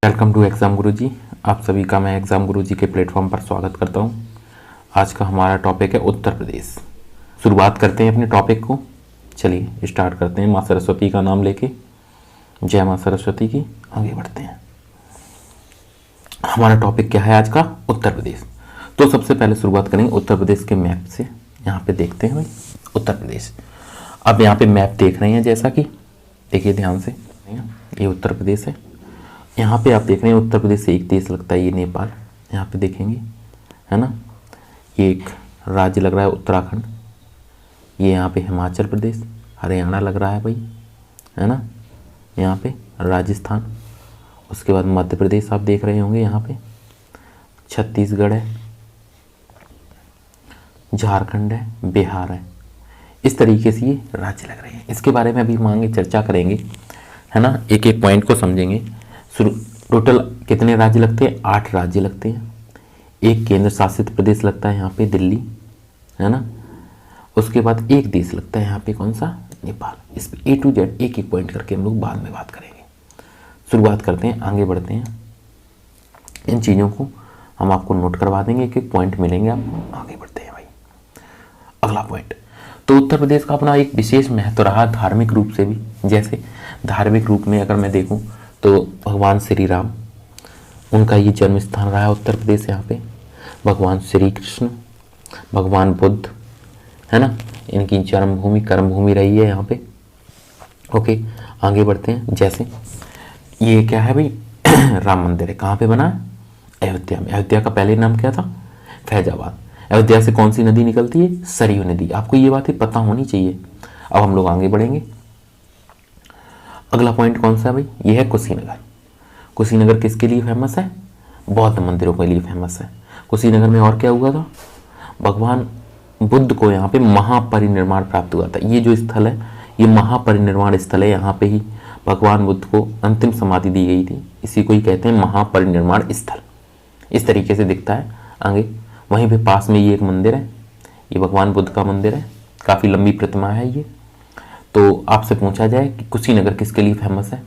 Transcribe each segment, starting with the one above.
Welcome to exam गुरुजी। आप सभी का मैं एग्ज़ाम गुरुजी के प्लेटफॉर्म पर स्वागत करता हूं। आज का हमारा टॉपिक है उत्तर प्रदेश। शुरुआत करते हैं अपने टॉपिक को। चलिए स्टार्ट करते हैं माँ सरस्वती का नाम लेके। जय माँ सरस्वती की। आगे बढ़ते हैं। हमारा टॉपिक क्या है आज का? उत्तर प्रदेश। तो सबसे पहले शुरुआत करेंगे उत्तर प्रदेश के मैप से। यहाँ पे देखते हैं भाई उत्तर प्रदेश। अब यहाँ पे मैप देख रहे हैं, जैसा कि देखिए ध्यान से, ये उत्तर प्रदेश है। यहाँ पे आप देख रहे हैं उत्तर प्रदेश से एक देश लगता है, ये नेपाल। यहाँ पे देखेंगे, है ना, ये एक राज्य लग रहा है उत्तराखंड। ये यहाँ पे हिमाचल प्रदेश, हरियाणा लग रहा है भाई, है ना। यहाँ पे राजस्थान, उसके बाद मध्य प्रदेश आप देख रहे होंगे, यहाँ पे छत्तीसगढ़ है, झारखंड है, बिहार है। इस तरीके से ये राज्य लग रहे हैं। इसके बारे में अभी मांगे चर्चा करेंगे, है ना, एक एक पॉइंट को समझेंगे। टोटल कितने राज्य लगते हैं? 8 राज्य लगते हैं। एक केंद्र शासित प्रदेश लगता है यहाँ पे दिल्ली, है ना। उसके बाद एक देश लगता है यहाँ पे, कौन सा? नेपाल। इस पे A to Z एक एक पॉइंट करके हम लोग बाद में बात करेंगे। शुरुआत करते हैं, आगे बढ़ते हैं। इन चीज़ों को हम आपको नोट करवा देंगे, एक एक पॉइंट मिलेंगे, आप आगे बढ़ते हैं भाई। अगला पॉइंट, तो उत्तर प्रदेश का अपना एक विशेष महत्व रहा धार्मिक रूप से भी। जैसे धार्मिक रूप में अगर मैं देखूं तो भगवान श्री राम, उनका ये जन्म स्थान रहा है उत्तर प्रदेश। यहाँ पे भगवान श्री कृष्ण, भगवान बुद्ध, है ना, इनकी जन्मभूमि कर्मभूमि रही है यहाँ पे। ओके, आगे बढ़ते हैं। जैसे ये क्या है भाई? राम मंदिर है। कहाँ पे बना है? अयोध्या में। अयोध्या का पहले नाम क्या था? फैजाबाद। अयोध्या से कौन सी नदी निकलती है? सरयू नदी। आपको ये बातें पता होनी चाहिए। अब हम लोग आगे बढ़ेंगे। अगला पॉइंट कौन सा है भाई? ये है कुशीनगर। कुशीनगर किसके लिए फेमस है? बौद्ध मंदिरों के लिए फेमस है। कुशीनगर में और क्या हुआ था? भगवान बुद्ध को यहाँ पे महापरिनिर्वाण प्राप्त हुआ था। ये जो स्थल है, ये महापरिनिर्वाण स्थल है। यहाँ पे ही भगवान बुद्ध को अंतिम समाधि दी गई थी। इसी को ही कहते हैं महापरिनिर्वाण स्थल। इस तरीके से दिखता है। आगे वहीं पे पास में ये एक मंदिर है, ये भगवान बुद्ध का मंदिर है। काफ़ी लंबी प्रतिमा है ये। तो आपसे पूछा जाए कि कुशीनगर किसके लिए फेमस है,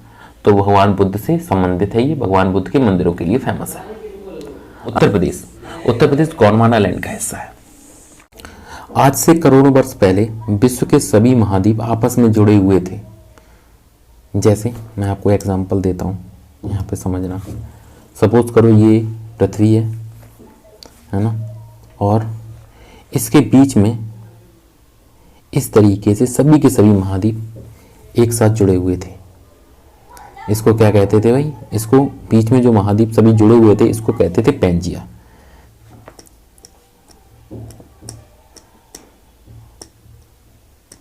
तो भगवान बुद्ध से संबंधित है। ये भगवान बुद्ध के मंदिरों के लिए फेमस है। उत्तर प्रदेश, उत्तर प्रदेश गोंडवाना लैंड का हिस्सा है। आज से करोड़ों वर्ष पहले विश्व के सभी महाद्वीप आपस में जुड़े हुए थे। जैसे मैं आपको एग्जांपल देता हूँ, यहाँ पे समझना। सपोज करो ये पृथ्वी है ना, और इसके बीच में इस तरीके से सभी के सभी महाद्वीप एक साथ जुड़े हुए थे। इसको क्या कहते थे भाई? इसको बीच में जो महाद्वीप सभी जुड़े हुए थे, इसको कहते थे पैंजिया।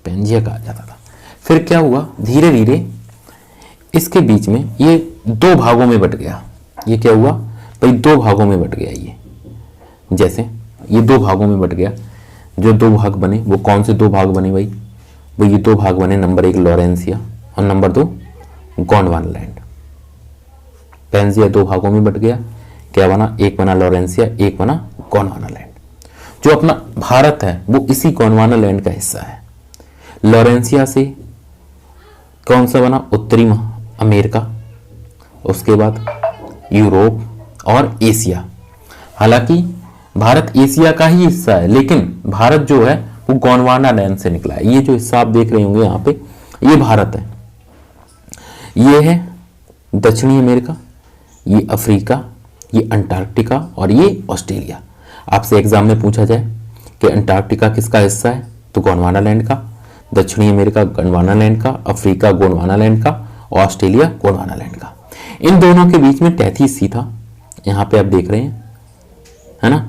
पैंजिया कहा जाता था। फिर क्या हुआ? धीरे धीरे इसके बीच में ये 2 भागों में बट गया। ये क्या हुआ भाई? 2 भागों में बट गया ये। जैसे ये 2 भागों में बट गया। जो 2 भाग बने वो कौन से 2 भाग बने भाई? वो ये 2 भाग बने, नंबर 1 लॉरेंसिया और नंबर 2 गोंडवाना लैंड। पैंजिया 2 भागों में बट गया। क्या बना? एक बना लॉरेंसिया, एक बना गोंडवाना लैंड। जो अपना भारत है वो इसी गोंडवाना लैंड का हिस्सा है। लॉरेंसिया से कौन सा बना? उत्तरी अमेरिका, उसके बाद यूरोप और एशिया। हालांकि भारत एशिया का ही हिस्सा है, लेकिन भारत जो है वो गोंडवाना लैंड से निकला है। ये जो हिस्सा आप देख रहे होंगे यहाँ पे, ये भारत है। ये है दक्षिणी अमेरिका, ये अफ्रीका, ये अंटार्कटिका और ये ऑस्ट्रेलिया। आपसे एग्जाम में पूछा जाए कि अंटार्कटिका किसका हिस्सा है, तो गोंडवाना लैंड का। दक्षिणी अमेरिका गोंडवाना लैंड का, अफ्रीका गोंडवाना लैंड का, ऑस्ट्रेलिया गोंडवाना लैंड का। इन दोनों के बीच में 33 सी था। यहाँ पे आप देख रहे हैं, है ना।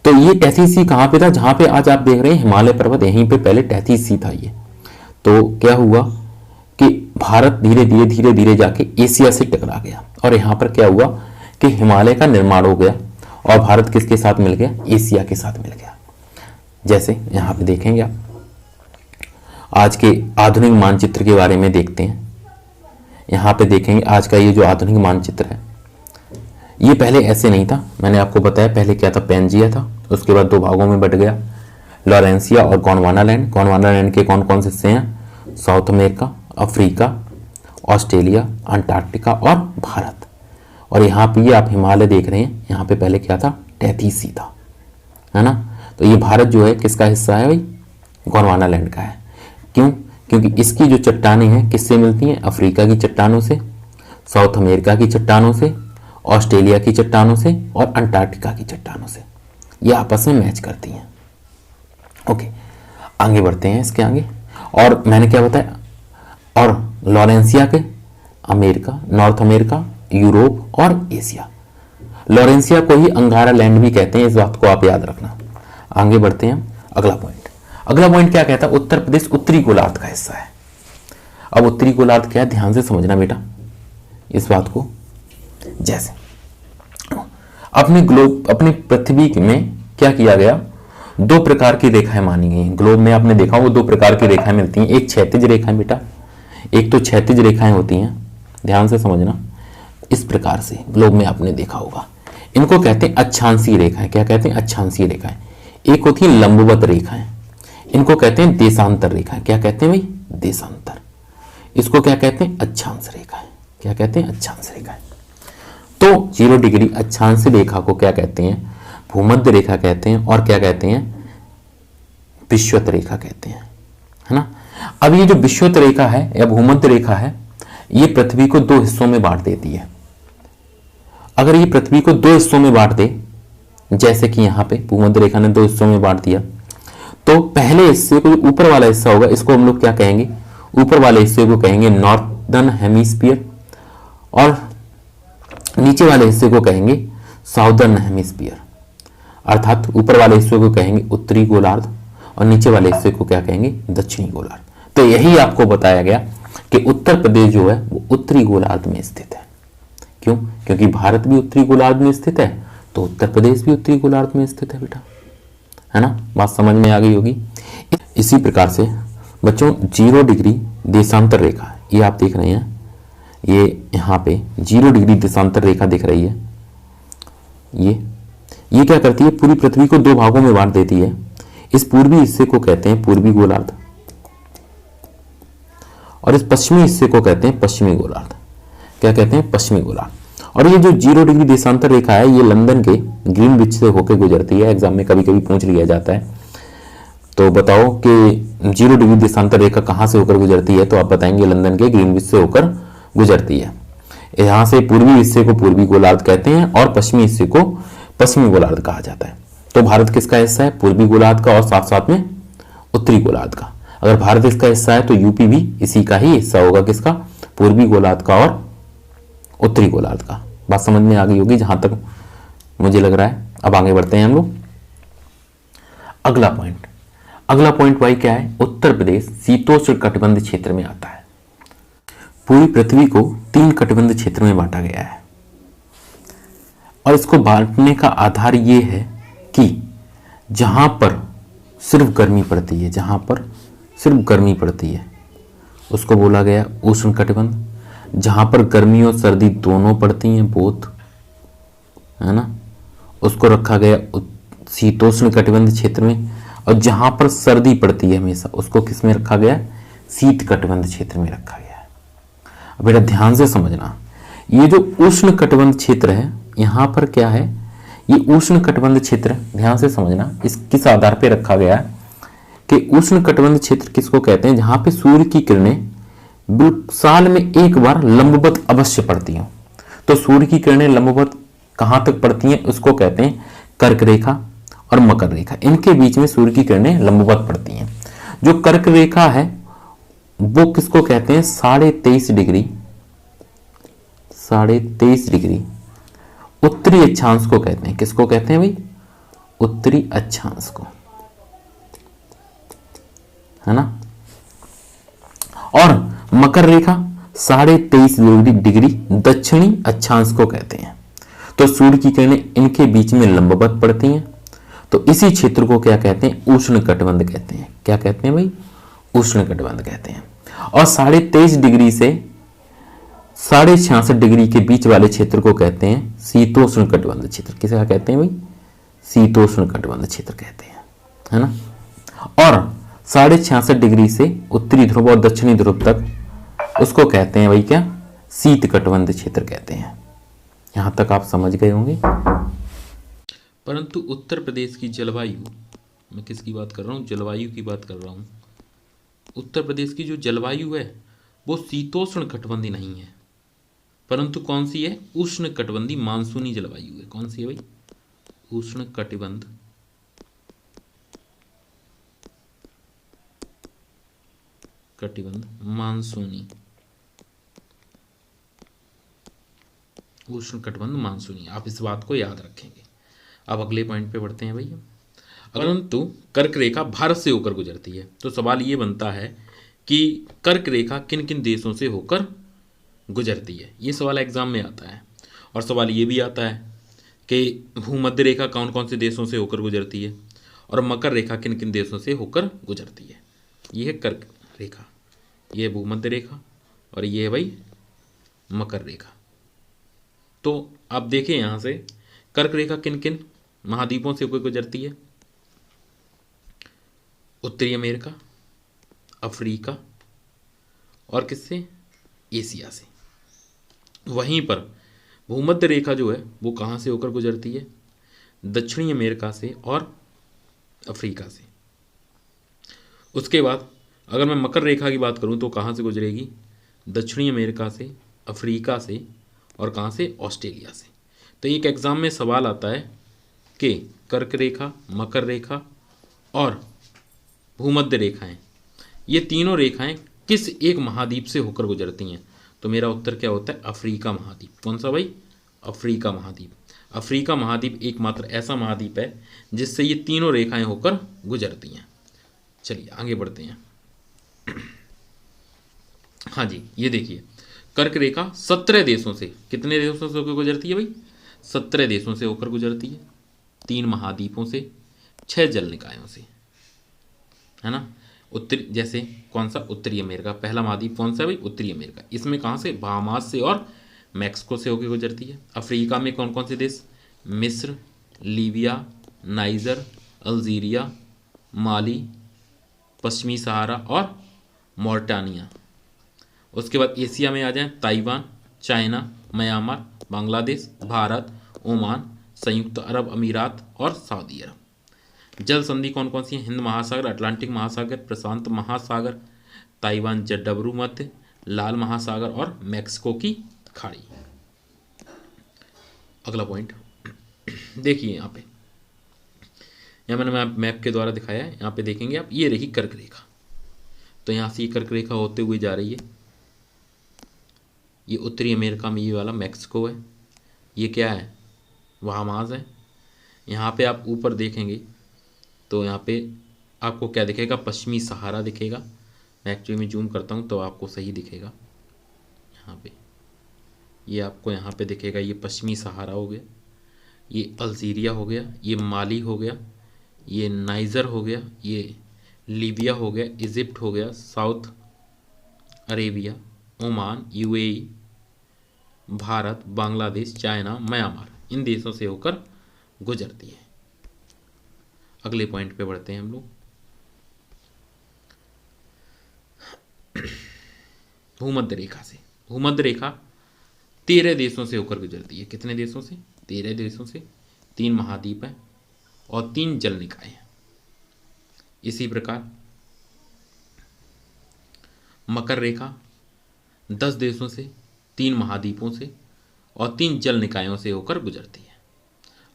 तो ये 33 सी कहाँ पे था? जहाँ पे आज आप देख रहे हैं हिमालय पर्वत, यहीं पे पहले 33 सी था ये। तो क्या हुआ कि भारत धीरे धीरे जाके एशिया से टकरा गया, और यहाँ पर क्या हुआ कि हिमालय का निर्माण हो गया, और भारत किसके साथ मिल गया? एशिया के साथ मिल गया। जैसे यहाँ पे देखेंगे आप, आज के आधुनिक मानचित्र के बारे में देखते हैं। यहाँ पे देखेंगे आज का ये जो आधुनिक मानचित्र है, ये पहले ऐसे नहीं था। मैंने आपको बताया पहले क्या था? पैंजिया था, उसके बाद 2 भागों में बट गया, लॉरेंसिया और गोंडवाना लैंड। गोंडवाना लैंड के कौन कौन से हिस्से हैं? South America, Africa, Australia, Antarctica और भारत। और यहाँ पे ये आप हिमालय देख रहे हैं, यहाँ पे पहले क्या था, टेथीस सी था, है ना। तो ये भारत जो है किसका हिस्सा है भाई, गोंडवाना लैंड का है। क्यों, क्योंकि इसकी जो चट्टानें हैं किससे मिलती हैं, अफ्रीका की चट्टानों से, साउथ अमेरिका की चट्टानों से, ऑस्ट्रेलिया की चट्टानों से और अंटार्कटिका की चट्टानों से, ये आपस में मैच करती हैं। ओके, आगे बढ़ते हैं इसके आगे। और मैंने क्या बताया, और लॉरेंसिया के अमेरिका, नॉर्थ अमेरिका, यूरोप और एशिया। लॉरेंसिया को ही अंगारा लैंड भी कहते हैं, इस बात को आप याद रखना। आगे बढ़ते हैं, अगला पॉइंट। अगला पॉइंट क्या कहता है, उत्तर प्रदेश उत्तरी गोलार्ध का हिस्सा है। अब उत्तरी गोलार्ध क्या है, ध्यान से समझना बेटा इस बात को। जैसे अपनी पृथ्वी में क्या किया गया, दो प्रकार की रेखाएं मानी गई हैं। ग्लोब में आपने देखा वो दो प्रकार की रेखाएं मिलती हैं, एक क्षैतिज रेखाएं बेटा, एक तो क्षैतिज रेखाएं होती हैं, ध्यान से समझना। इस प्रकार से ग्लोब में आपने देखा होगा, इनको कहते हैं अक्षांशीय रेखाएं। क्या कहते हैं, अक्षांशीय रेखाएं। एक होती है लंबवत रेखाएं, इनको कहते हैं देशांतर रेखाएं। क्या कहते हैं भाई, देशांतर। इसको क्या कहते हैं, अक्षांश रेखाएं। क्या कहते हैं, अक्षांश रेखाएं। तो 0 डिग्री अक्षांश रेखा को क्या कहते हैं, भूमध्य रेखा कहते हैं, और क्या कहते हैं, विषुवत रेखा कहते हैं, है ना। अब ये जो विषुवत रेखा है या भूमध्य रेखा है, ये पृथ्वी को दो हिस्सों में बांट देती है। अगर ये पृथ्वी को दो हिस्सों में बांट दे, जैसे कि यहाँ पे भूमध्य रेखा ने दो हिस्सों में बांट दिया, तो पहले हिस्से को, जो ऊपर वाला हिस्सा होगा, इसको हम लोग क्या कहेंगे, ऊपर वाले हिस्से को कहेंगे नॉर्दर्न हेमिस्फीयर, और नीचे वाले हिस्से को कहेंगे साउदर्न हेमिस्फीयर। अर्थात ऊपर वाले हिस्से को कहेंगे उत्तरी गोलार्ध और नीचे वाले हिस्से को क्या कहेंगे, दक्षिणी गोलार्ध। तो यही आपको बताया गया कि उत्तर प्रदेश जो है वो उत्तरी गोलार्ध में स्थित है। क्यों, क्योंकि भारत भी उत्तरी गोलार्ध में स्थित है, तो उत्तर प्रदेश भी उत्तरी गोलार्ध में स्थित है बेटा, है ना। बात समझ में आ गई होगी। इसी प्रकार से बच्चों 0 डिग्री देशांतर रेखा, ये आप देख रहे हैं, ये यहाँ पे 0 डिग्री देशांतर रेखा दिख रही है। ये क्या करती है, पूरी पृथ्वी को दो भागों में बांट देती है। इस पूर्वी हिस्से को कहते हैं पूर्वी गोलार्ध, और इस पश्चिमी हिस्से को कहते हैं पश्चिमी गोलार्ध। क्या कहते हैं, पश्चिमी गोलार्ध। और ये जो 0 डिग्री देशांतर रेखा है, ये लंदन के ग्रीनविच से होकर गुजरती है। एग्जाम में कभी कभी पूछ लिया जाता है, तो बताओ कि 0 डिग्री देशांतर रेखा कहाँ से होकर गुजरती है, तो आप बताएंगे लंदन के ग्रीनविच से होकर गुजरती है। यहाँ से पूर्वी हिस्से को पूर्वी गोलार्ध कहते हैं और पश्चिमी हिस्से को पश्चिमी गोलार्ध कहा जाता है। तो भारत किसका हिस्सा है, पूर्वी गोलार्ध का, और साथ साथ में उत्तरी गोलार्ध का। अगर भारत इसका हिस्सा है तो यूपी भी इसी का ही हिस्सा होगा, किसका, पूर्वी गोलार्ध का और उत्तरी गोलार्ध का। बात समझ में आ गई होगी जहां तक मुझे लग रहा है। अब आगे बढ़ते हैं हम लोग। अगला पॉइंट भाई क्या है, उत्तर प्रदेश शीतोष्ण कटिबंध क्षेत्र में आता है। पूरी पृथ्वी को 3 कटिबंध क्षेत्र में बांटा गया है, और इसको बांटने का आधार ये है कि जहां पर सिर्फ गर्मी पड़ती है, जहां पर सिर्फ गर्मी पड़ती है उसको बोला गया उष्ण कटिबंध। जहां पर गर्मी और सर्दी दोनों पड़ती हैं, बोथ, है ना, उसको रखा गया शीतोष्ण कटिबंध क्षेत्र में। और जहां पर सर्दी पड़ती है हमेशा, उसको किस में रखा गया, शीत कटिबंध क्षेत्र में रखा गया है। अब बेटा ध्यान से समझना, ये जो उष्ण कटिबंध क्षेत्र है, यहां पर क्या है, ये उष्ण कटिबंध क्षेत्र, ध्यान से समझना, इस किस आधार पे रखा गया है कि उष्ण कटिबंध क्षेत्र किसको कहते हैं, जहां पे सूर्य की किरणें साल में एक बार लंबवत अवश्य पड़ती हैं। तो सूर्य की किरणें लंबवत कहां तक पड़ती हैं, उसको कहते हैं कर्क रेखा और मकर रेखा। इनके बीच में सूर्य की किरणें लंबवत पड़ती हैं। जो कर्क रेखा है वो किसको कहते हैं, 23.5 डिग्री उत्तरी अक्षांश को कहते हैं। किसको कहते हैं भाई, उत्तरी अक्षांश को, है ना। और मकर रेखा 23.5 डिग्री दक्षिणी अक्षांश को कहते हैं। तो सूर्य की किरणें इनके बीच में लंबवत पड़ती हैं, तो इसी क्षेत्र को क्या कहते हैं, उष्ण कटिबंध कहते हैं। क्या कहते हैं भाई, उष्ण कटिबंध कहते हैं। और 23.5 डिग्री से 66.5 डिग्री के बीच वाले क्षेत्र को कहते हैं शीतोष्ण कटिबंध क्षेत्र। किसे कहते हैं भाई, शीतोष्ण कटिबंध क्षेत्र कहते हैं, है ना। और 66.5 डिग्री से उत्तरी ध्रुव और दक्षिणी ध्रुव तक उसको कहते हैं भाई क्या, शीत कटिबंध क्षेत्र कहते हैं। यहाँ तक आप समझ गए होंगे। परंतु उत्तर प्रदेश की जलवायु, मैं किसकी बात कर रहा हूँ, जलवायु की बात कर रहा हूँ। उत्तर प्रदेश की जो जलवायु है वो शीतोष्ण कटिबंधीय नहीं है, परंतु कौन सी है, उष्ण कटिबंधीय मानसूनी जलवायु है। कौन सी है भाई, उष्ण कटिबंध मानसूनी, उष्ण कटिबंध मानसूनी। आप इस बात को याद रखेंगे। अब अगले पॉइंट पे बढ़ते हैं भैया। परंतु कर्क रेखा भारत से होकर गुजरती है, तो सवाल ये बनता है कि कर्क रेखा किन किन देशों से होकर गुजरती है। ये सवाल एग्जाम में आता है। और सवाल ये भी आता है कि भूमध्य रेखा कौन कौन से देशों से होकर गुजरती है, और मकर रेखा किन किन देशों से होकर गुजरती है। ये है कर्क रेखा, ये है भूमध्य रेखा, और ये है भाई मकर रेखा। तो आप देखें यहाँ से कर्क रेखा किन किन महाद्वीपों से होकर गुजरती है। उत्तरी अमेरिका, अफ्रीका, और किससे, एशिया से। वहीं पर भूमध्य रेखा जो है वो कहाँ से होकर गुजरती है, दक्षिणी अमेरिका से और अफ्रीका से। उसके बाद अगर मैं मकर रेखा की बात करूं तो कहाँ से गुजरेगी, दक्षिणी अमेरिका से, अफ्रीका से, और कहाँ से, ऑस्ट्रेलिया से। तो एक एग्जाम में सवाल आता है कि कर्क रेखा, मकर रेखा और भूमध्य रेखाएं, ये तीनों रेखाएं किस एक महाद्वीप से होकर गुजरती हैं। तो मेरा उत्तर क्या होता है, अफ्रीका महाद्वीप। कौन सा भाई, अफ्रीका महाद्वीप। अफ्रीका महाद्वीप एकमात्र ऐसा महाद्वीप है जिससे ये तीनों रेखाएं होकर गुजरती हैं। चलिए आगे बढ़ते हैं। हाँ जी, ये देखिए कर्क रेखा 17 देशों से, कितने देशों से होकर गुजरती है भाई, 17 देशों से होकर गुजरती है, 3 महाद्वीपों से, 6 जल निकायों से, है ना। उत्तरी, जैसे कौन सा, उत्तरी अमेरिका, पहला महाद्वीप कौन सा है भाई, उत्तरी अमेरिका। इसमें कहाँ से, बहामास से और मैक्सिको से होकर गुजरती है। अफ्रीका में कौन कौन से देश, मिस्र, लीबिया, नाइजर, अल्जीरिया, माली, पश्चिमी सहारा और मॉरिटानिया। उसके बाद एशिया में आ जाएं, Taiwan, China, Myanmar, Bangladesh, Bharat, Oman, संयुक्त अरब अमीरात और सऊदी अरब। जल संधि कौन कौन सी है, हिंद महासागर, अटलांटिक महासागर, प्रशांत महासागर, ताइवान जड्डबरू मध्य, लाल महासागर और मैक्सिको की खाड़ी। अगला पॉइंट देखिए, यहाँ पे, यहाँ मैंने मैप के द्वारा दिखाया है, यहाँ पे देखेंगे आप, ये रही कर्क रेखा। तो यहाँ से ये कर्क रेखा होते हुए जा रही है, ये उत्तरी अमेरिका में ये वाला मैक्सिको है, ये क्या है, बहामास है। यहाँ पे आप ऊपर देखेंगे तो यहाँ पे आपको क्या दिखेगा, पश्चिमी सहारा दिखेगा। मैं एक्चुअली में जूम करता हूँ तो आपको सही दिखेगा। यहाँ पे ये आपको यहाँ पे दिखेगा, ये पश्चिमी सहारा हो गया, ये अल्जीरिया हो गया, ये माली हो गया, ये नाइजर हो गया, ये लीबिया हो गया, इजिप्ट हो गया, South Arabia, Oman, UAE, Bharat, Bangladesh, China, Myanmar, इन देशों से होकर गुजरती है। अगले पॉइंट पे बढ़ते हैं हम लोग। भूमध्य रेखा से, भूमध्य रेखा 13 देशों से होकर गुजरती है। कितने देशों से, 13 देशों से, 3 महाद्वीप हैं और 3 जल निकाय हैं। इसी प्रकार मकर रेखा 10 देशों से, 3 महाद्वीपों से और 3 जल निकायों से होकर गुजरती है।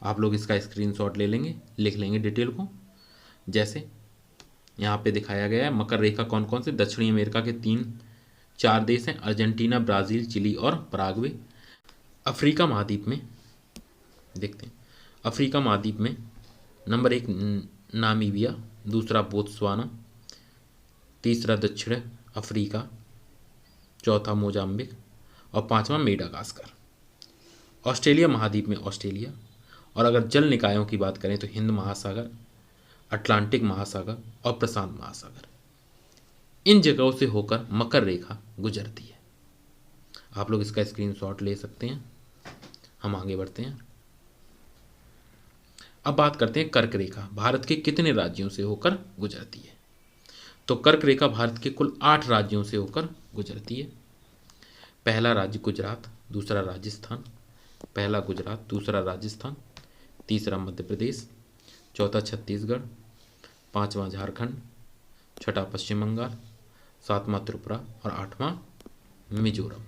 आप लोग इसका स्क्रीनशॉट ले लेंगे, लिख लेंगे डिटेल को। जैसे यहाँ पे दिखाया गया है, मकर रेखा कौन कौन से, दक्षिणी अमेरिका के 4 देश हैं, अर्जेंटीना, ब्राज़ील, चिली और पराग्वे। अफ्रीका महाद्वीप में देखते हैं, अफ्रीका महाद्वीप में नंबर 1 नामीबिया, दूसरा बोत्सवाना, तीसरा दक्षिण अफ्रीका, चौथा मोजाम्बिक और 5वां मेडागास्कर। ऑस्ट्रेलिया महाद्वीप में ऑस्ट्रेलिया, और अगर जल निकायों की बात करें तो हिंद महासागर, अटलांटिक महासागर और प्रशांत महासागर। इन जगहों से होकर मकर रेखा गुजरती है। आप लोग इसका स्क्रीनशॉट ले सकते हैं। हम आगे बढ़ते हैं। अब बात करते हैं कर्क रेखा भारत के कितने राज्यों से होकर गुजरती है। तो कर्क रेखा भारत के कुल 8 राज्यों से होकर गुजरती है। पहला राज्य गुजरात, दूसरा राजस्थान, पहला गुजरात, दूसरा राजस्थान, तीसरा मध्य प्रदेश, चौथा छत्तीसगढ़, पांचवा झारखंड, छठा पश्चिम बंगाल, सातवां त्रिपुरा और आठवां मिजोरम।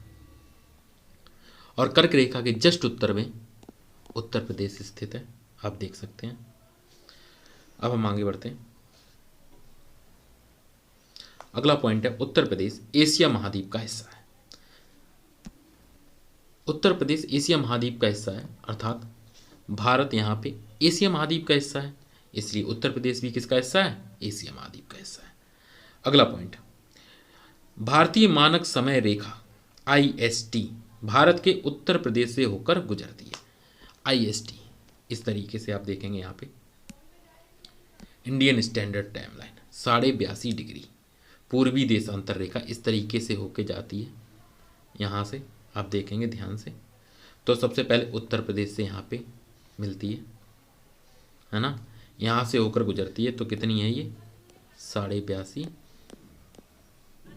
और कर्क रेखा के जस्ट उत्तर में उत्तर प्रदेश स्थित है, आप देख सकते हैं। अब हम आगे बढ़ते हैं। अगला पॉइंट है उत्तर प्रदेश एशिया महाद्वीप का हिस्सा है। उत्तर प्रदेश एशिया महाद्वीप का हिस्सा है, अर्थात भारत यहाँ पे एशिया महाद्वीप का हिस्सा है, इसलिए उत्तर प्रदेश भी किसका हिस्सा है? एशिया महाद्वीप का हिस्सा है। अगला पॉइंट, भारतीय मानक समय रेखा IST भारत के उत्तर प्रदेश से होकर गुजरती है। IST इस तरीके से आप देखेंगे यहाँ पे, Indian standard time line 82.5 degree पूर्वी देशांतर रेखा इस तरीके से होके जाती है। यहाँ से आप देखेंगे ध्यान से, तो सबसे पहले उत्तर प्रदेश से यहाँ पे मिलती है ना, यहाँ से होकर गुजरती है। तो कितनी है ये? 82.5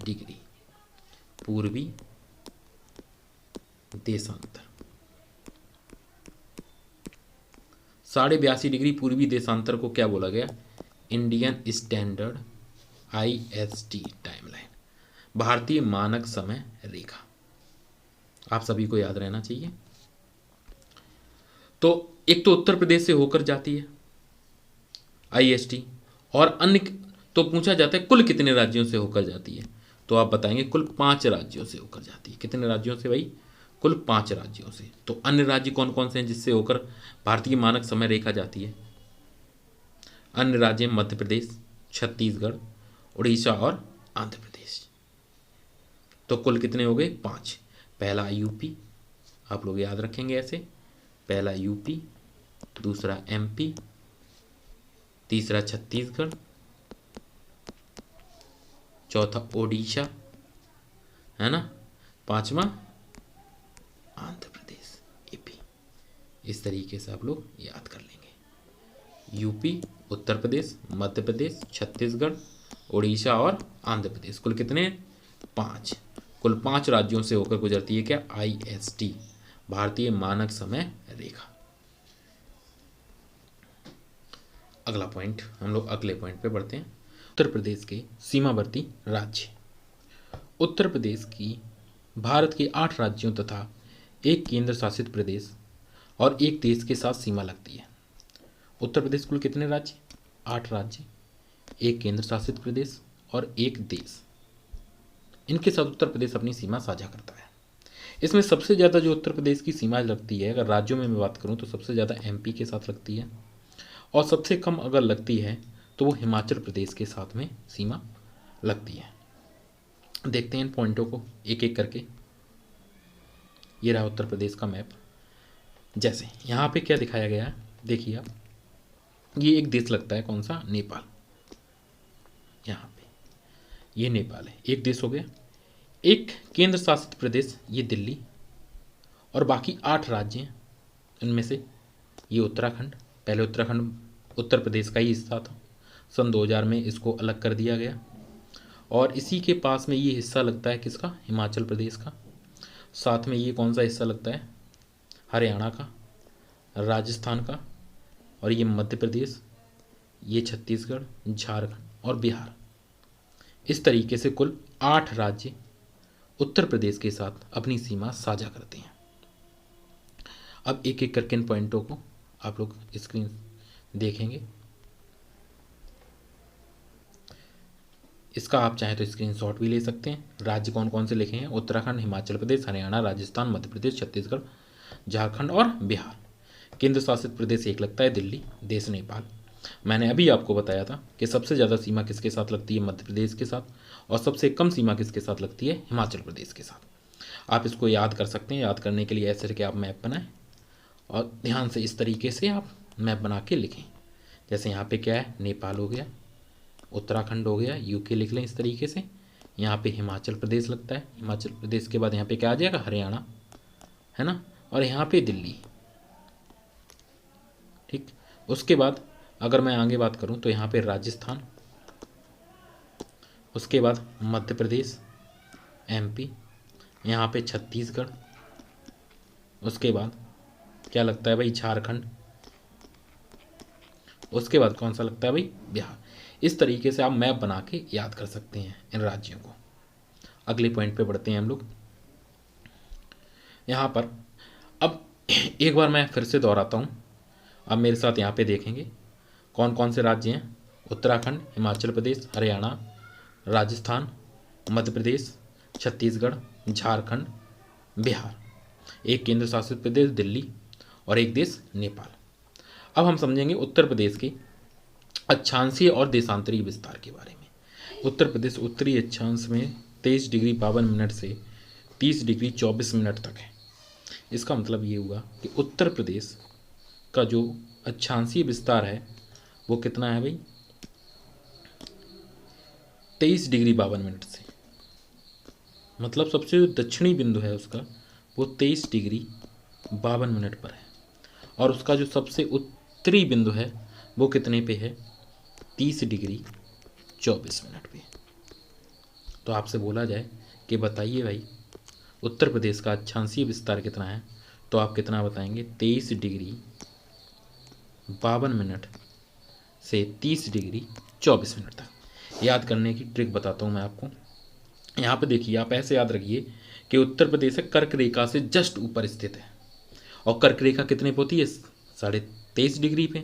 डिग्री पूर्वी देशांतर। 82.5 डिग्री पूर्वी देशांतर को क्या बोला गया? इंडियन स्टैंडर्ड IST टाइमलाइन, भारतीय मानक समय रेखा। आप सभी को याद रहना चाहिए। तो एक तो उत्तर प्रदेश से होकर जाती है IST, और अन्य तो पूछा जाता है कुल कितने राज्यों से होकर जाती है, तो आप बताएंगे कुल 5 राज्यों से होकर जाती है। कितने राज्यों से भाई? कुल 5 राज्यों से। तो अन्य राज्य कौन कौन से हैं जिससे होकर भारतीय मानक समय रेखा जाती है? अन्य राज्य मध्य प्रदेश, छत्तीसगढ़, उड़ीसा और आंध्र प्रदेश। तो कुल कितने हो गए? 5। पहला यूपी, आप लोग याद रखेंगे ऐसे, पहला यूपी, दूसरा MP, तीसरा छत्तीसगढ़, चौथा ओडिशा, है ना, पांचवा आंध्र प्रदेश AP। इस तरीके से आप लोग याद कर लेंगे। यूपी, उत्तर प्रदेश, मध्य प्रदेश, छत्तीसगढ़, उड़ीसा और आंध्र प्रदेश। कुल कितने? 5। कुल 5 राज्यों से होकर गुजरती है क्या? IST भारतीय मानक समय रेखा। अगला पॉइंट, हम लोग अगले पॉइंट पे बढ़ते हैं। उत्तर प्रदेश के सीमावर्ती राज्य। उत्तर प्रदेश की भारत के 8 राज्यों तथा एक केंद्र शासित प्रदेश और एक देश के साथ सीमा लगती है। उत्तर प्रदेश कुल कितने राज्य? 8 राज्य, एक केंद्र शासित प्रदेश और एक देश, इनके साथ उत्तर प्रदेश अपनी सीमा साझा करता है। इसमें सबसे ज़्यादा जो उत्तर प्रदेश की सीमा लगती है, अगर राज्यों में मैं बात करूं तो सबसे ज़्यादा MP के साथ लगती है, और सबसे कम अगर लगती है तो वो हिमाचल प्रदेश के साथ में सीमा लगती है। देखते हैं इन पॉइंटों को एक एक करके। ये रहा उत्तर प्रदेश का मैप। जैसे यहाँ पे क्या दिखाया गया है, देखिए आप, ये एक देश लगता है, कौन सा? नेपाल। यहाँ पे ये नेपाल है, एक देश हो गया। एक केंद्र शासित प्रदेश ये दिल्ली, और बाकी 8 राज्य हैं, इनमें से ये उत्तराखंड। पहले उत्तराखंड उत्तर प्रदेश का ही हिस्सा था, सन 2000 में इसको अलग कर दिया गया, और इसी के पास में ये हिस्सा लगता है किसका? हिमाचल प्रदेश का। साथ में ये कौन सा हिस्सा लगता है? हरियाणा का, राजस्थान का, और ये मध्य प्रदेश, ये छत्तीसगढ़, झारखंड और बिहार। इस तरीके से कुल 8 राज्य उत्तर प्रदेश के साथ अपनी सीमा साझा करते हैं। अब एक एक करके इन पॉइंटों को आप लोग स्क्रीन देखेंगे। इसका आप चाहें तो स्क्रीनशॉट भी ले सकते हैं। राज्य कौन कौन से लिखे हैं? उत्तराखंड, हिमाचल प्रदेश, हरियाणा, राजस्थान, मध्य प्रदेश, छत्तीसगढ़, झारखंड और बिहार। केंद्र शासित प्रदेश एक लगता है दिल्ली, देश नेपाल। मैंने अभी आपको बताया था कि सबसे ज़्यादा सीमा किसके साथ लगती है? मध्य प्रदेश के साथ, और सबसे कम सीमा किसके साथ लगती है? हिमाचल प्रदेश के साथ। आप इसको याद कर सकते हैं। याद करने के लिए ऐसे करके आप मैप बनाएं और ध्यान से इस तरीके से आप मैप बना के लिखें। जैसे यहाँ पे क्या है? नेपाल हो गया, उत्तराखंड हो गया, यूके लिख लें इस तरीके से। यहाँ पे हिमाचल प्रदेश लगता है, हिमाचल प्रदेश के बाद यहाँ पे क्या आ जाएगा? हरियाणा, है ना, और यहाँ पे दिल्ली। ठीक, उसके बाद अगर मैं आगे बात करूँ तो यहाँ पे राजस्थान, उसके बाद मध्य प्रदेश, MP, यहाँ पे छत्तीसगढ़, उसके बाद क्या लगता है भाई? झारखंड। उसके बाद कौन सा लगता है भाई? बिहार। इस तरीके से आप मैप बना के याद कर सकते हैं इन राज्यों को। अगले पॉइंट पे बढ़ते हैं हम लोग। यहाँ पर अब एक बार मैं फिर से दोहराता हूँ, अब मेरे साथ यहाँ पे देखेंगे कौन कौन से राज्य हैं। उत्तराखंड, हिमाचल प्रदेश, हरियाणा, राजस्थान, मध्य प्रदेश, छत्तीसगढ़, झारखंड, बिहार, एक केंद्र शासित प्रदेश दिल्ली और एक देश नेपाल। अब हम समझेंगे उत्तर प्रदेश के अक्षांशीय और देशांतरीय विस्तार के बारे में। उत्तर प्रदेश उत्तरी अक्षांश में 23 डिग्री 52 मिनट से 30 डिग्री 24 मिनट तक है। इसका मतलब ये हुआ कि उत्तर प्रदेश का जो अक्षांशीय विस्तार है वो कितना है भाई? 23 डिग्री 52 मिनट से, मतलब सबसे जो दक्षिणी बिंदु है उसका वो 23 डिग्री 52 मिनट पर है, और उसका जो सबसे उत्तरी बिंदु है वो कितने पे है? 30 डिग्री 24 मिनट पे। तो आपसे बोला जाए कि बताइए भाई उत्तर प्रदेश का अक्षांशीय विस्तार कितना है, तो आप कितना बताएंगे? 23 डिग्री 52 मिनट से 30 डिग्री 24 मिनट तक। याद करने की ट्रिक बताता हूँ मैं आपको। यहाँ पे देखिए, आप ऐसे याद रखिए कि उत्तर प्रदेश है कर्क रेखा से जस्ट ऊपर स्थित है, और कर्क रेखा कितने पे होती है? 23.5 डिग्री पे,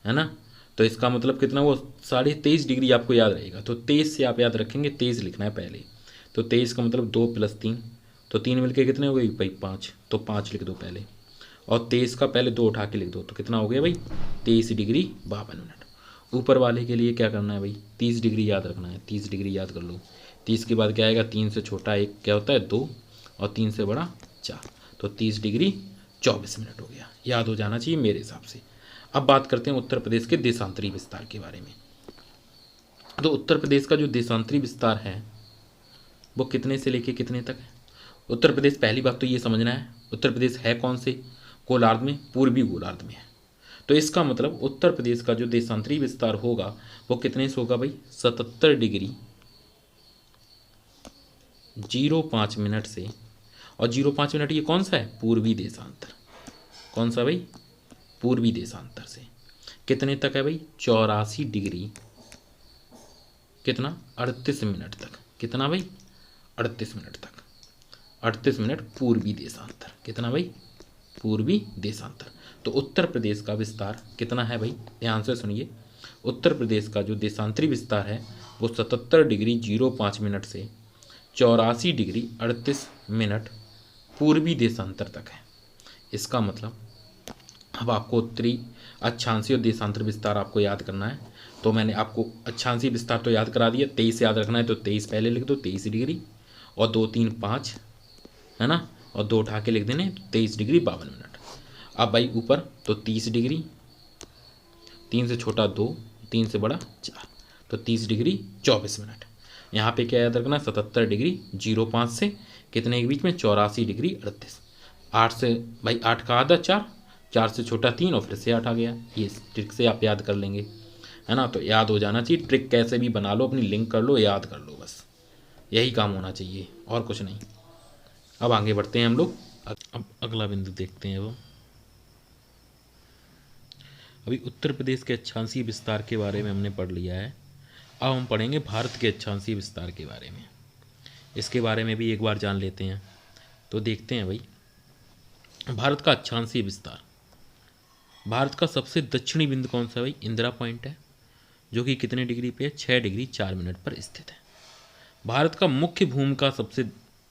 है ना। तो इसका मतलब कितना, वो 23.5 डिग्री आपको याद रहेगा। तो 23 से आप याद रखेंगे, 23 लिखना है पहले। तो 23 का मतलब 2 + 3, तो 3 मिलके कितने हो गए भाई? 5। तो 5 लिख दो पहले, और 23 का पहले 2 उठा के लिख दो, तो कितना हो गया भाई? 23 डिग्री 52 मिनट। ऊपर वाले के लिए क्या करना है भाई? 30 डिग्री याद रखना है। 30 डिग्री याद कर लो। 30 के बाद क्या आएगा? 3 से छोटा एक क्या होता है? 2, और 3 से बड़ा 4। तो 30 डिग्री 24 मिनट हो गया। याद हो जाना चाहिए मेरे हिसाब से। अब बात करते हैं उत्तर प्रदेश के देशांतरी विस्तार के बारे में। तो उत्तर प्रदेश का जो देशांतरी विस्तार है वो कितने से लेके कितने तक है? उत्तर प्रदेश, पहली बात तो ये समझना है उत्तर प्रदेश है कौन से गोलार्ध में? पूर्वी गोलार्ध में है। तो इसका मतलब उत्तर प्रदेश का जो देशांतरी विस्तार होगा वो कितने से होगा भाई? 77 डिग्री 05 मिनट से, और 05 मिनट ये कौन सा है? पूर्वी देशांतर। कौन सा भाई? पूर्वी देशांतर से कितने तक है भाई? 84 डिग्री कितना? 38 मिनट तक। कितना भाई? 38 मिनट तक। 38 मिनट पूर्वी देशांतर। कितना भाई? पूर्वी देशांतर। तो उत्तर प्रदेश का विस्तार कितना है भाई? ध्यान से सुनिए। उत्तर प्रदेश का जो देशांतरी विस्तार है वो 77 डिग्री 05 मिनट से 84 डिग्री 38 मिनट पूर्वी देशांतर तक है। इसका मतलब अब आपको उत्तरी अक्षांशीय और देशांतर विस्तार आपको याद करना है। तो मैंने आपको अक्षांशीय विस्तार तो याद करा दिया, 23 याद रखना है तो 23 पहले लिख दो, 23 डिग्री, और 2 3 5, है ना, और 2 उठा के लिख देने, 23 डिग्री 52 मिनट। अब भाई ऊपर तो 30 डिग्री, 3 से छोटा 2, 3 से बड़ा 4, तो 30 डिग्री 24 मिनट। यहाँ पे क्या याद रखना? 77 डिग्री 05 से कितने के बीच में? 84 डिग्री 38। 8 से भाई 8 का आधा 4, 4 से छोटा 3, और फिर से 8 आ गया। ये ट्रिक से आप याद कर लेंगे, है ना। तो याद हो जाना चाहिए। ट्रिक कैसे भी बना लो, अपनी लिंक कर लो, याद कर लो, बस यही काम होना चाहिए और कुछ नहीं। अब आगे बढ़ते हैं हम लोग। अब अगला बिंदु देखते हैं। वो अभी उत्तर प्रदेश के अक्षांशीय विस्तार के बारे में हमने पढ़ लिया है। अब हम पढ़ेंगे भारत के अक्षांशीय विस्तार के बारे में। इसके बारे में भी एक बार जान लेते हैं। तो देखते हैं भाई भारत का अक्षांशीय विस्तार। भारत का सबसे दक्षिणी बिंदु कौन सा भाई? इंदिरा पॉइंट है, जो कि कितने डिग्री पे है? 6 डिग्री 4 मिनट पर स्थित है। भारत का मुख्य भूमि का सबसे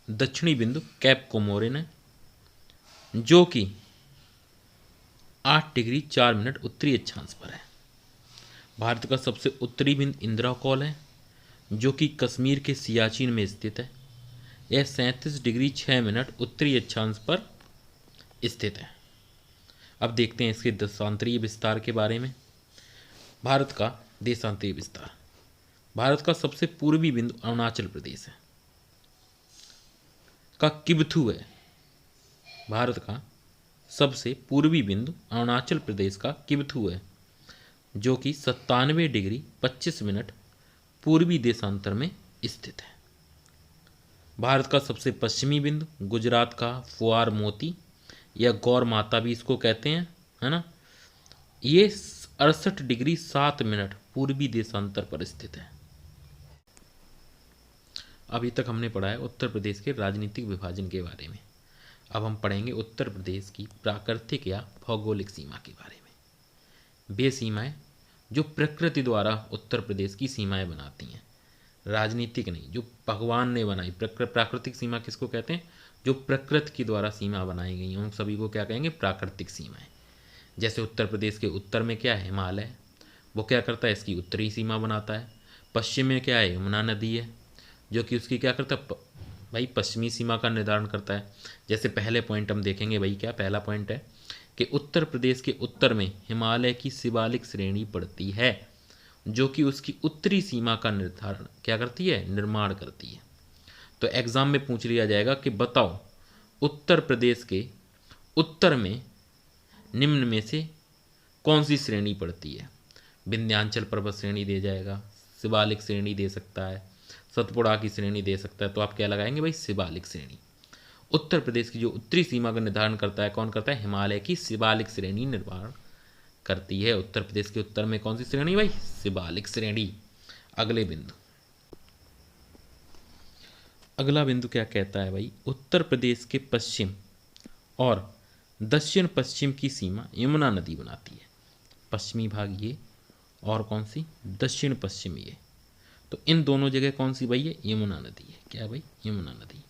दक्षिणी बिंदु कैप कोमोरिन है, जो कि 8 डिग्री 4 मिनट उत्तरी अक्षांश पर है। भारत का सबसे उत्तरी बिंदु इंदिरा कॉल है, जो कि कश्मीर के सियाचिन में स्थित है। यह 37 डिग्री 6 मिनट उत्तरी अक्षांश पर स्थित है। अब देखते हैं इसके देशांतरीय विस्तार के बारे में। भारत का देशांतरीय विस्तार। भारत का सबसे पूर्वी बिंदु अरुणाचल प्रदेश है का किबथू है। भारत का सबसे पूर्वी बिंदु अरुणाचल प्रदेश का किबथू है, जो कि 97 डिग्री 25 मिनट पूर्वी देशांतर में स्थित है। भारत का सबसे पश्चिमी बिंदु गुजरात का फुआर मोती या गौर माता भी इसको कहते हैं, है ना। ये 68 डिग्री 7 मिनट पूर्वी देशांतर पर स्थित है। अभी तक हमने पढ़ा है उत्तर प्रदेश के राजनीतिक विभाजन के बारे में। अब हम पढ़ेंगे उत्तर प्रदेश की प्राकृतिक या भौगोलिक सीमा के बारे में। वे सीमाएं जो प्रकृति द्वारा उत्तर प्रदेश की सीमाएं बनाती हैं, राजनीतिक नहीं, जो भगवान ने बनाई। प्राकृतिक सीमा किसको कहते हैं? जो प्रकृति के द्वारा सीमा बनाई गई उन सभी को क्या कहेंगे? प्राकृतिक सीमाएं। जैसे उत्तर प्रदेश के उत्तर में क्या है? हिमालय, वो क्या करता है? इसकी उत्तरी सीमा बनाता है। पश्चिम में क्या है? यमुना नदी है, जो कि उसकी क्या करता है? भाई पश्चिमी सीमा का निर्धारण करता है। जैसे पहले पॉइंट हम देखेंगे भाई, क्या पहला पॉइंट है कि उत्तर प्रदेश के उत्तर में हिमालय की शिवालिक श्रेणी पड़ती है, जो कि उसकी उत्तरी सीमा का निर्धारण क्या करती है? निर्माण करती है। तो एग्जाम में पूछ लिया जाएगा कि बताओ उत्तर प्रदेश के उत्तर में निम्न में से कौन सी श्रेणी पड़ती है? विंध्याचल पर्वत श्रेणी दे जाएगा, शिवालिक श्रेणी दे सकता है, सतपुड़ा की श्रेणी दे सकता है। तो आप क्या लगाएंगे भाई? शिवालिक श्रेणी। उत्तर प्रदेश की जो उत्तरी सीमा का निर्धारण करता है कौन करता है? हिमालय की शिवालिक श्रेणी निर्माण करती है। उत्तर प्रदेश के उत्तर में कौन सी श्रेणी भाई? शिवालिक श्रेणी। अगले बिंदु, अगला बिंदु क्या कहता है भाई? उत्तर प्रदेश के पश्चिम और दक्षिण पश्चिम की सीमा यमुना नदी बनाती है। पश्चिमी भाग ये और कौन सी? दक्षिण पश्चिम ये। तो इन दोनों जगह कौन सी भाई है? यमुना नदी है। क्या भाई? यमुना नदी।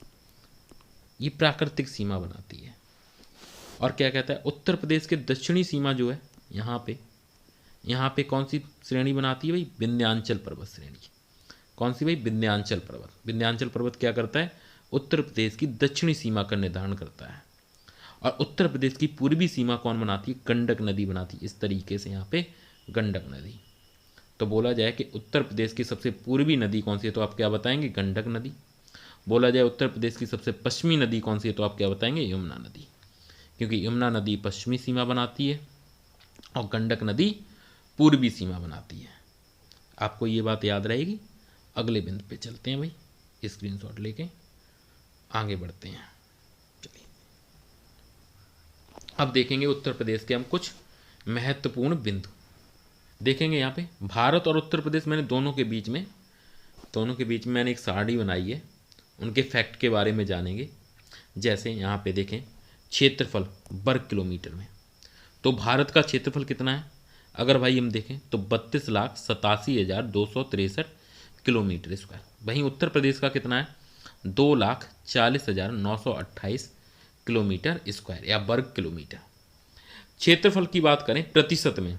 ये प्राकृतिक सीमा बनाती है। और क्या कहता है? उत्तर प्रदेश के दक्षिणी सीमा जो है यहाँ पे कौन सी श्रेणी बनाती है भाई? विंध्याचल पर्वत श्रेणी। कौन सी भाई? विंध्याचल पर्वत। विंध्याचल पर्वत क्या करता है? उत्तर प्रदेश की दक्षिणी सीमा का निर्धारण करता है। और उत्तर प्रदेश की पूर्वी सीमा कौन बनाती है? गंडक नदी बनाती है। इस तरीके से यहाँ पे गंडक नदी। तो बोला जाए कि उत्तर प्रदेश की सबसे पूर्वी नदी कौन सी है, तो आप क्या बताएंगे? गंडक नदी। बोला जाए उत्तर प्रदेश की सबसे पश्चिमी नदी कौन सी है, तो आप क्या बताएंगे? यमुना नदी, क्योंकि यमुना नदी पश्चिमी सीमा बनाती है और गंडक नदी पूर्वी सीमा बनाती है। आपको ये बात याद रहेगी। अगले बिंदु पे चलते हैं भाई, स्क्रीनशॉट लेके आगे बढ़ते हैं। चलिए अब देखेंगे उत्तर प्रदेश के हम कुछ महत्वपूर्ण बिंदु देखेंगे। यहाँ पे भारत और उत्तर प्रदेश, मैंने दोनों के बीच में मैंने एक सारणी बनाई है, उनके फैक्ट के बारे में जानेंगे। जैसे यहाँ पे देखें क्षेत्रफल वर्ग किलोमीटर में, तो भारत का क्षेत्रफल कितना है? अगर भाई हम देखें तो 32,87,263 किलोमीटर स्क्वायर। वहीं उत्तर प्रदेश का कितना है? 2,40,928 किलोमीटर स्क्वायर या वर्ग किलोमीटर। क्षेत्रफल की बात करें प्रतिशत में,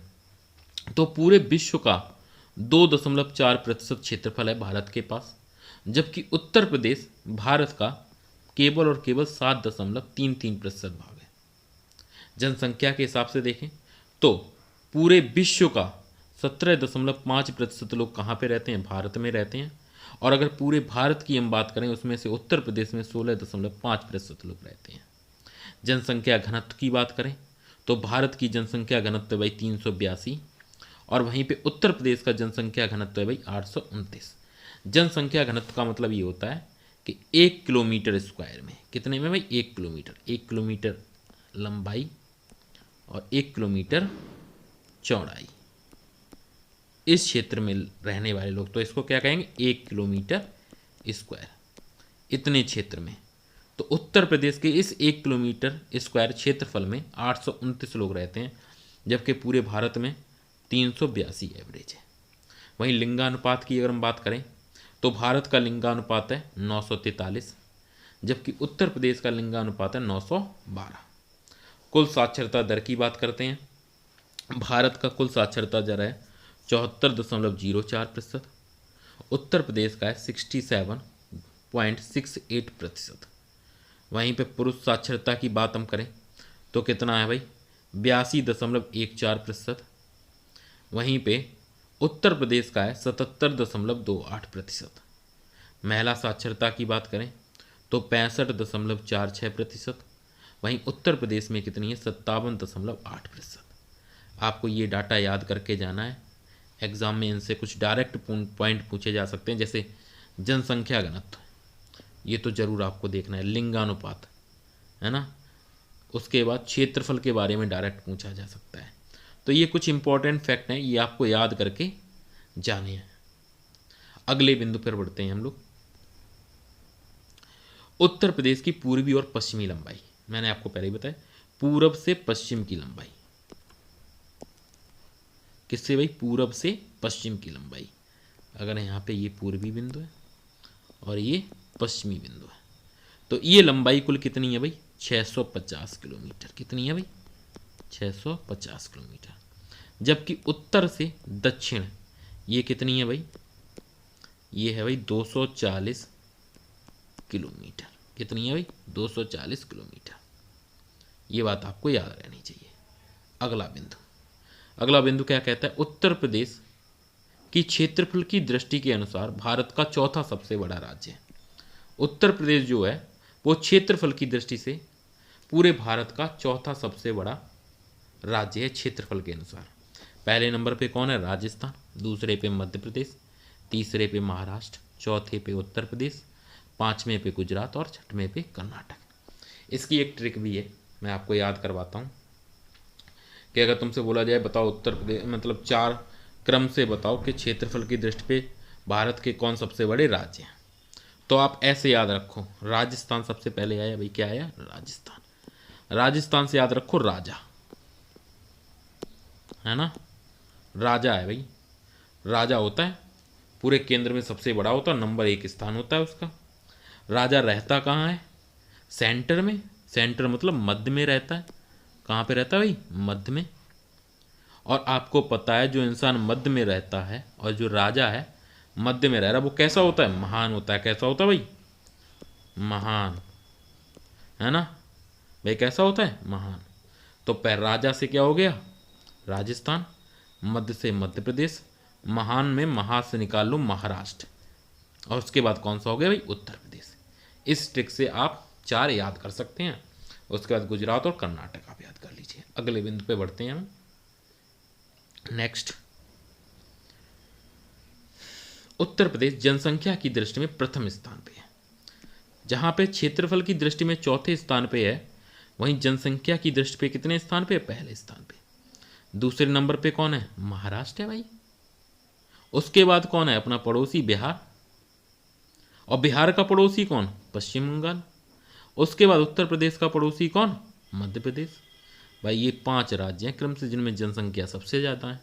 तो पूरे विश्व का 2.4% क्षेत्रफल है भारत के पास, जबकि उत्तर प्रदेश भारत का केवल और केवल 7.33% भाग है। जनसंख्या के हिसाब से देखें तो पूरे विश्व का 17.5% लोग कहाँ पे रहते हैं? भारत में रहते हैं। और अगर पूरे भारत की हम बात करें उसमें से उत्तर प्रदेश में 16.5% लोग रहते हैं। जनसंख्या घनत्व की बात करें तो भारत की जनसंख्या घनत्व है भाई 382, और वहीं पे उत्तर प्रदेश का जनसंख्या घनत्व है भाई 829। जनसंख्या घनत्व का मतलब ये होता है कि 1 किलोमीटर स्क्वायर में कितने में भाई? 1 किलोमीटर लंबाई और 1 किलोमीटर चौड़ाई। इस क्षेत्र में रहने वाले लोग, तो इसको क्या कहेंगे? 1 किलोमीटर स्क्वायर। इतने क्षेत्र में, तो उत्तर प्रदेश के इस 1 किलोमीटर स्क्वायर क्षेत्रफल में 829 लोग रहते हैं, जबकि पूरे भारत में 382 एवरेज है। वहीं लिंगानुपात की अगर हम बात करें तो भारत का लिंगानुपात है 943, जबकि उत्तर प्रदेश का लिंगानुपात है 912। कुल साक्षरता दर की बात करते हैं, भारत का कुल साक्षरता दर है 74.04%, उत्तर प्रदेश का है 67.68%। वहीं पे पुरुष साक्षरता की बात हम करें तो कितना है भाई? 82.14%। वहीं पे उत्तर प्रदेश का है 77.28%। महिला साक्षरता की बात करें तो 65.46%। वहीं उत्तर प्रदेश में कितनी है? 57.8%। आपको ये डाटा याद करके जाना है। एग्ज़ाम में इनसे कुछ डायरेक्ट पॉइंट पूछे जा सकते हैं, जैसे जनसंख्या घनत्व, ये तो ज़रूर आपको देखना है। लिंगानुपात है ना, उसके बाद क्षेत्रफल के बारे में डायरेक्ट पूछा जा सकता है। तो ये कुछ इंपॉर्टेंट फैक्ट हैं, ये आपको याद करके जाने हैं। अगले बिंदु पर बढ़ते हैं हम लोग। उत्तर प्रदेश की पूर्वी और पश्चिमी लंबाई, मैंने आपको पहले ही बताया, पूरब से पश्चिम की लंबाई। किससे भाई? पूरब से पश्चिम की लंबाई। अगर यहाँ पे ये पूर्वी बिंदु है और ये पश्चिमी बिंदु है, तो ये लंबाई कुल कितनी है भाई? 650 किलोमीटर। कितनी है भाई? 650 किलोमीटर। जबकि उत्तर से दक्षिण ये कितनी है भाई? ये है भाई 240 किलोमीटर। कितनी है भाई? 240 किलोमीटर। ये बात आपको याद रहनी चाहिए। अगला बिंदु क्या कहता है? उत्तर प्रदेश की क्षेत्रफल की दृष्टि के अनुसार भारत का चौथा सबसे बड़ा राज्य है। उत्तर प्रदेश जो है वो क्षेत्रफल की दृष्टि से पूरे भारत का चौथा सबसे बड़ा राज्य है क्षेत्रफल के अनुसार। पहले नंबर पे कौन है? राजस्थान, दूसरे पे मध्य प्रदेश, तीसरे पे महाराष्ट्र, चौथे पे उत्तर प्रदेश, पाँचवें पे गुजरात और छठवें पे कर्नाटक। इसकी एक ट्रिक भी है, मैं आपको याद करवाता हूँ कि अगर तुमसे बोला जाए बताओ उत्तर प्रदेश, मतलब 4 क्रम से बताओ कि क्षेत्रफल की दृष्टि पे भारत के कौन सबसे बड़े राज्य हैं, तो आप ऐसे याद रखो। राजस्थान सबसे पहले आया भाई। क्या आया? राजस्थान। राजस्थान से याद रखो राजा, है ना? राजा है भाई। राजा होता है पूरे केंद्र में सबसे बड़ा होता है, नंबर 1 स्थान होता है उसका। राजा रहता कहाँ है? सेंटर में। सेंटर मतलब मध्य में रहता है। कहाँ पे रहता है भाई? मध्य में। और आपको पता है जो इंसान मध्य में रहता है और जो राजा है मध्य में रह रहा है, वो कैसा होता है? महान होता है। कैसा होता है भाई? महान, है ना भाई? कैसा होता है? महान। तो राजा से क्या हो गया? राजस्थान, मध्य से मध्य प्रदेश, महान में महा से निकाल लो महाराष्ट्र, और उसके बाद कौन सा हो गया भाई? उत्तर प्रदेश। इस ट्रिक से आप 4 याद कर सकते हैं। उसके बाद गुजरात और कर्नाटक आप याद कर लीजिए। अगले बिंदु पे बढ़ते हैं हम। नेक्स्ट, उत्तर प्रदेश जनसंख्या की दृष्टि में प्रथम स्थान पे है। जहां पे क्षेत्रफल की दृष्टि में चौथे स्थान पे है, वहीं जनसंख्या की दृष्टि पे कितने स्थान पे? पहले स्थान पे। दूसरे नंबर पे कौन है? महाराष्ट्र है भाई। उसके बाद कौन है? अपना पड़ोसी बिहार। और बिहार का पड़ोसी कौन? पश्चिम बंगाल। उसके बाद उत्तर प्रदेश का पड़ोसी कौन? मध्य प्रदेश। भाई ये 5 राज्य हैं क्रम से जिनमें जनसंख्या सबसे ज़्यादा है।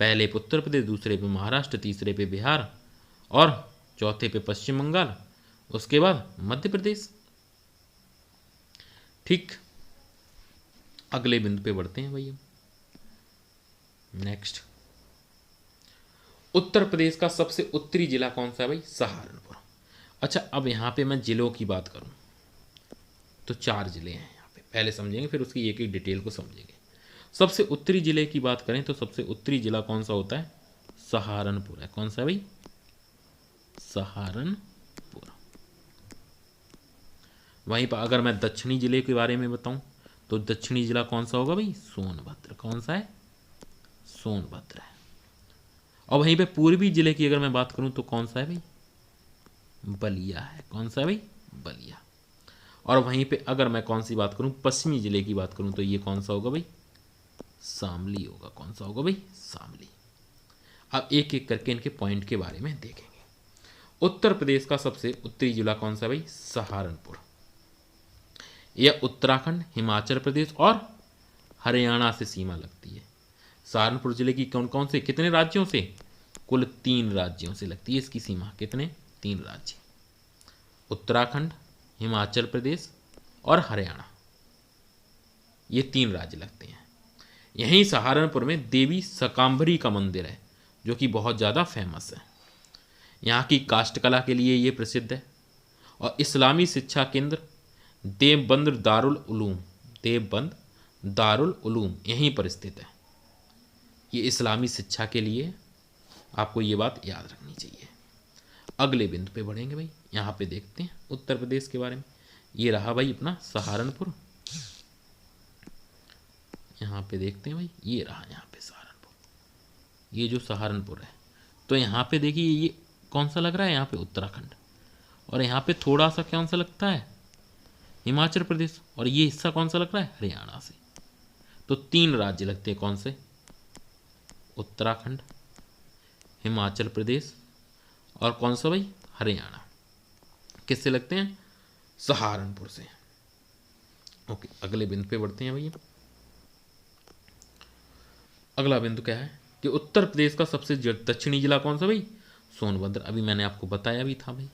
पहले पे उत्तर प्रदेश, दूसरे पे महाराष्ट्र, तीसरे पे बिहार और चौथे पे पश्चिम बंगाल, उसके बाद मध्य प्रदेश। ठीक, अगले बिंदु पे बढ़ते हैं भैया। नेक्स्ट, उत्तर प्रदेश का सबसे उत्तरी जिला कौन सा है भाई? सहारनपुर। अच्छा, अब यहाँ पे मैं जिलों की बात करूँ तो 4 जिले हैं यहाँ पे, पहले समझेंगे फिर उसकी एक एक डिटेल को समझेंगे। सबसे उत्तरी जिले की बात करें तो सबसे उत्तरी जिला कौन सा होता है? सहारनपुर है। कौन सा भाई? सहारनपुर। वहीं पर अगर मैं दक्षिणी जिले के बारे में बताऊं तो दक्षिणी जिला कौन सा होगा भाई? सोनभद्र। कौन सा है? सोनभद्र है। और वहीं पे पूर्वी जिले की अगर मैं बात करूं तो कौन सा है भाई? बलिया है। कौन सा है भाई? बलिया। और वहीं पे अगर मैं कौन सी बात करूं, पश्चिमी जिले की बात करूं, तो ये कौन सा होगा भाई? शामली होगा। कौन सा होगा भाई? शामली। अब एक एक करके इनके पॉइंट के बारे में देखेंगे। उत्तर प्रदेश का सबसे उत्तरी जिला कौन सा भाई? सहारनपुर। यह उत्तराखंड, हिमाचल प्रदेश और हरियाणा से सीमा लगती है। सहारनपुर जिले की कौन कौन से कितने राज्यों से? कुल 3 राज्यों से लगती है इसकी सीमा। कितने? 3 राज्य, उत्तराखंड, हिमाचल प्रदेश और हरियाणा, ये 3 राज्य लगते हैं। यहीं सहारनपुर में देवी शाकंभरी का मंदिर है जो कि बहुत ज़्यादा फेमस है। यहाँ की काष्ठकला के लिए ये प्रसिद्ध है। और इस्लामी शिक्षा केंद्र देवबंद दारुल उलूम यहीं पर स्थित है। ये इस्लामी शिक्षा के लिए, आपको ये बात याद रखनी चाहिए। अगले बिंदु पे बढ़ेंगे भाई। यहाँ पे देखते हैं उत्तर प्रदेश के बारे में। ये रहा भाई अपना सहारनपुर। यहाँ पे देखते हैं भाई, ये रहा यहाँ पे सहारनपुर। ये जो सहारनपुर है, तो यहाँ पे देखिए ये कौन सा लग रहा है? यहाँ पे उत्तराखंड। और यहाँ पे थोड़ा सा कौन सा लगता है? हिमाचल प्रदेश, और ये हिस्सा कौन सा लग रहा है, हरियाणा से। तो 3 राज्य लगते हैं, कौन से, उत्तराखंड, हिमाचल प्रदेश और कौन सा भाई, हरियाणा। किससे लगते हैं, सहारनपुर से। ओके, अगले बिंदु पे बढ़ते हैं भैया। अगला बिंदु क्या है कि उत्तर प्रदेश का सबसे दक्षिणी जिला कौन सा भाई, सोनभद्र। अभी मैंने आपको बताया भी था भाई,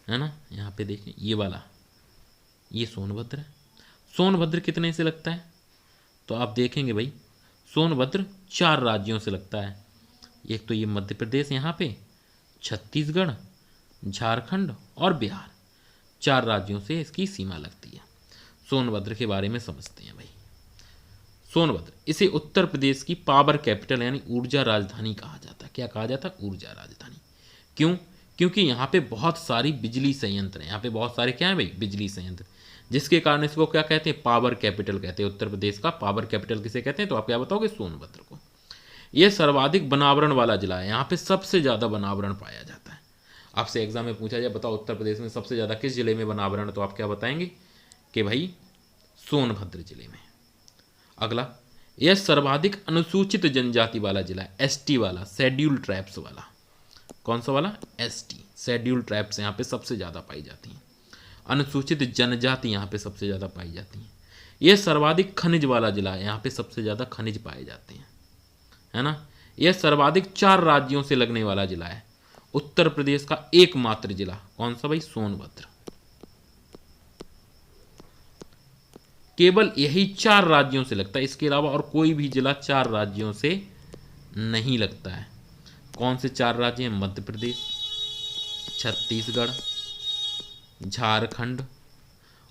है ना। यहाँ पे देखें ये वाला, ये सोनभद्र है। सोनभद्र कितने से लगता है, तो आप देखेंगे भाई सोनभद्र 4 राज्यों से लगता है। एक तो ये मध्य प्रदेश, यहाँ पे छत्तीसगढ़, झारखंड और बिहार, 4 राज्यों से इसकी सीमा लगती है। सोनभद्र के बारे में समझते हैं भाई। सोनभद्र, इसे उत्तर प्रदेश की पावर कैपिटल यानी ऊर्जा राजधानी कहा जाता है। क्या कहा जाता है, ऊर्जा राजधानी। क्यों, क्योंकि यहाँ पे बहुत सारी बिजली संयंत्र हैं। यहाँ पे बहुत सारे क्या है भाई, बिजली संयंत्र, जिसके कारण इसको क्या कहते हैं, पावर कैपिटल कहते हैं। उत्तर प्रदेश का पावर कैपिटल किसे कहते हैं, तो आप क्या बताओगे, सोनभद्र को। यह सर्वाधिक वनावरण वाला जिला है, यहाँ पे सबसे ज़्यादा वनावरण पाया जाता है। आपसे एग्जाम में पूछा जाए बताओ उत्तर प्रदेश में सबसे ज़्यादा किस जिले में वनावरण, तो आप क्या बताएंगे कि भाई सोनभद्र जिले में। अगला, यह सर्वाधिक अनुसूचित जनजाति वाला जिला है, एसटी वाला, शेड्यूल ट्राइब्स वाला। कौन सा वाला, एसटी, शेड्यूल ट्राइब्स यहाँ पे सबसे ज़्यादा पाई जाती हैं। अनुसूचित जनजाति यहाँ पे सबसे ज़्यादा पाई जाती हैं। यह सर्वाधिक खनिज वाला जिला है, यहाँ पे सबसे ज़्यादा खनिज पाए जाते हैं, है ना। यह सर्वाधिक 4 राज्यों से लगने वाला जिला है। उत्तर प्रदेश का एकमात्र जिला कौन सा भाई, सोनभद्र। केवल यही 4 राज्यों से लगता है, इसके अलावा और कोई भी जिला 4 राज्यों से नहीं लगता है। कौन से 4 राज्य हैं, मध्य प्रदेश, छत्तीसगढ़, झारखंड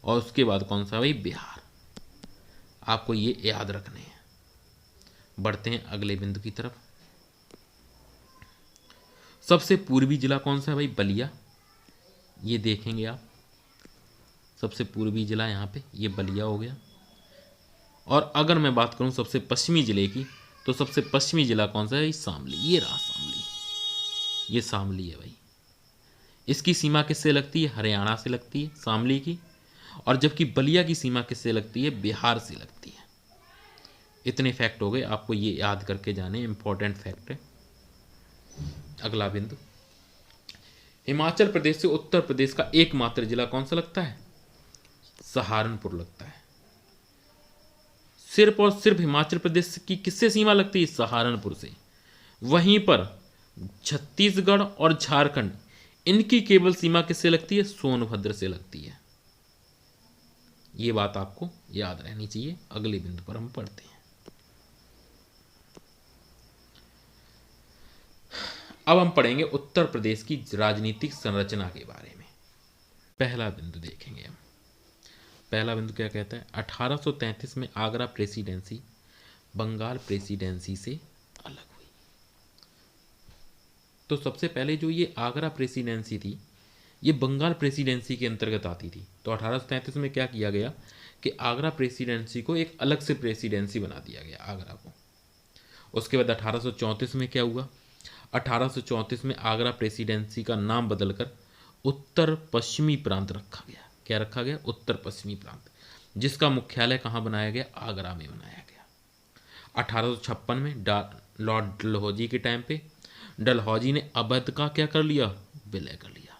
और उसके बाद कौन सा भाई, बिहार। आपको ये याद रखने हैं। बढ़ते हैं अगले बिंदु की तरफ। सबसे पूर्वी जिला कौन सा है भाई, बलिया। ये देखेंगे आप, सबसे पूर्वी जिला यहाँ पे ये बलिया हो गया। और अगर मैं बात करूँ सबसे पश्चिमी जिले की, तो सबसे पश्चिमी जिला कौन सा है, शामली। ये रहा शामली, ये शामली है भाई। इसकी सीमा किससे लगती है, हरियाणा से लगती है शामली की। और जबकि बलिया की सीमा किससे लगती है, बिहार से लगती है। इतने फैक्ट हो गए, आपको ये याद करके जाने, इंपॉर्टेंट फैक्ट है। अगला बिंदु, हिमाचल प्रदेश से उत्तर प्रदेश का एकमात्र जिला कौन सा लगता है, सहारनपुर लगता है। सिर्फ और सिर्फ हिमाचल प्रदेश की किससे सीमा लगती है, सहारनपुर से। वहीं पर छत्तीसगढ़ और झारखंड, इनकी केवल सीमा किससे लगती है, सोनभद्र से लगती है। ये बात आपको याद रहनी चाहिए। अगले बिंदु पर हम पढ़ते हैं। अब हम पढ़ेंगे उत्तर प्रदेश की राजनीतिक संरचना के बारे में। पहला बिंदु देखेंगे हम। पहला बिंदु क्या कहता है, 1833 में आगरा प्रेसिडेंसी बंगाल प्रेसिडेंसी से अलग हुई। तो सबसे पहले जो ये आगरा प्रेसिडेंसी थी, ये बंगाल प्रेसिडेंसी के अंतर्गत आती थी। तो 1833 में क्या किया गया कि आगरा प्रेसिडेंसी को एक अलग से प्रेसिडेंसी बना दिया गया, आगरा को। उसके बाद 1834 में क्या हुआ, 1834 में आगरा प्रेसिडेंसी का नाम बदलकर उत्तर पश्चिमी प्रांत रखा गया। क्या रखा गया, उत्तर पश्चिमी प्रांत, जिसका मुख्यालय कहाँ बनाया गया, आगरा में बनाया गया। 1856 में लॉर्ड डलहौजी के टाइम पे डलहौजी ने अवध का क्या कर लिया, विलय कर लिया,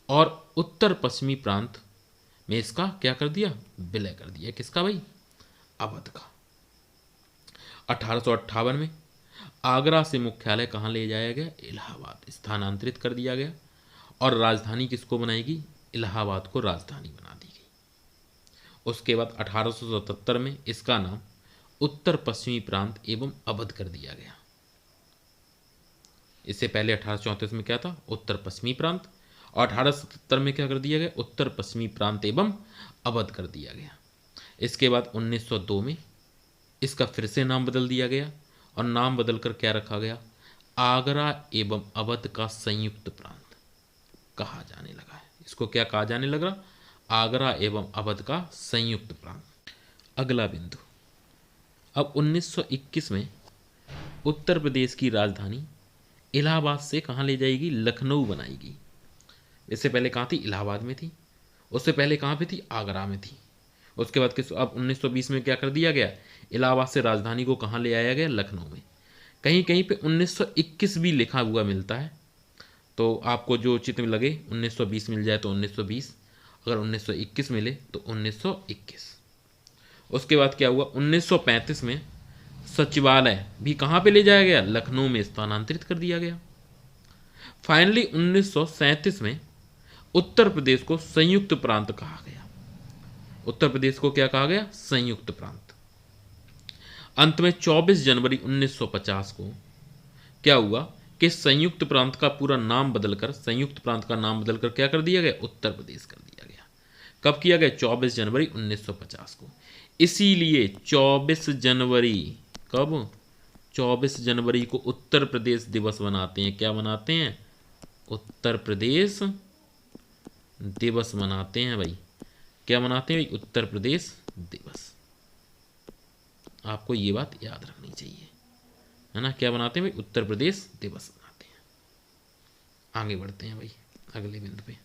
और उत्तर पश्चिमी प्रांत में इसका क्या कर दिया, विलय कर दिया। किसका भाई, अवध का। 1858 में आगरा से मुख्यालय कहाँ ले जाया गया, इलाहाबाद स्थानांतरित कर दिया गया, और राजधानी किसको बनाएगी, इलाहाबाद को राजधानी बना दी गई। उसके बाद 1877 में इसका नाम उत्तर पश्चिमी प्रांत एवं अवध कर दिया गया। इससे पहले 1834 में क्या था, उत्तर पश्चिमी प्रांत, और 1877 में क्या कर दिया गया, उत्तर पश्चिमी प्रांत एवं अवध कर दिया गया। इसके बाद 1902 में इसका फिर से नाम बदल दिया गया, और नाम बदलकर क्या रखा गया, आगरा एवं अवध का संयुक्त प्रांत कहा जाने लगा है। इसको क्या कहा जाने लगा, आगरा एवं अवध का संयुक्त प्रांत। अगला बिंदु, अब 1921 में उत्तर प्रदेश की राजधानी इलाहाबाद से कहाँ ले जाएगी, लखनऊ बनाएगी। इससे पहले कहाँ थी, इलाहाबाद में थी। उससे पहले कहाँ पे थी? आगरा में थी। उसके बाद अब 1920 में क्या कर दिया गया? इलाहाबाद से राजधानी को कहाँ ले आया गया? लखनऊ में। कहीं कहीं पे 1921 भी लिखा हुआ मिलता है, तो आपको जो उचित लगे, 1920 मिल जाए तो 1920, अगर 1921 मिले तो 1921। उसके बाद क्या हुआ? 1935 में सचिवालय भी कहाँ पे ले जाया गया? लखनऊ में स्थानांतरित कर दिया गया। फाइनली 1937 में उत्तर प्रदेश को संयुक्त प्रांत कहा गया। उत्तर प्रदेश को क्या कहा गया? संयुक्त प्रांत। अंत में 24 जनवरी 1950 को क्या हुआ कि संयुक्त प्रांत का पूरा नाम बदलकर, संयुक्त प्रांत का नाम बदलकर क्या कर दिया गया? उत्तर प्रदेश कर दिया गया। कब किया गया? 24 जनवरी 1950 को। इसीलिए 24 जनवरी, कब? 24 जनवरी को उत्तर प्रदेश दिवस मनाते हैं। क्या मनाते हैं? उत्तर प्रदेश दिवस मनाते हैं भाई। क्या मनाते हैं भाई? उत्तर प्रदेश दिवस। आपको ये बात याद रखनी चाहिए, है ना? क्या बनाते हैं भाई? उत्तर प्रदेश दिवस बनाते हैं। आगे बढ़ते हैं भाई अगले बिंदु पे।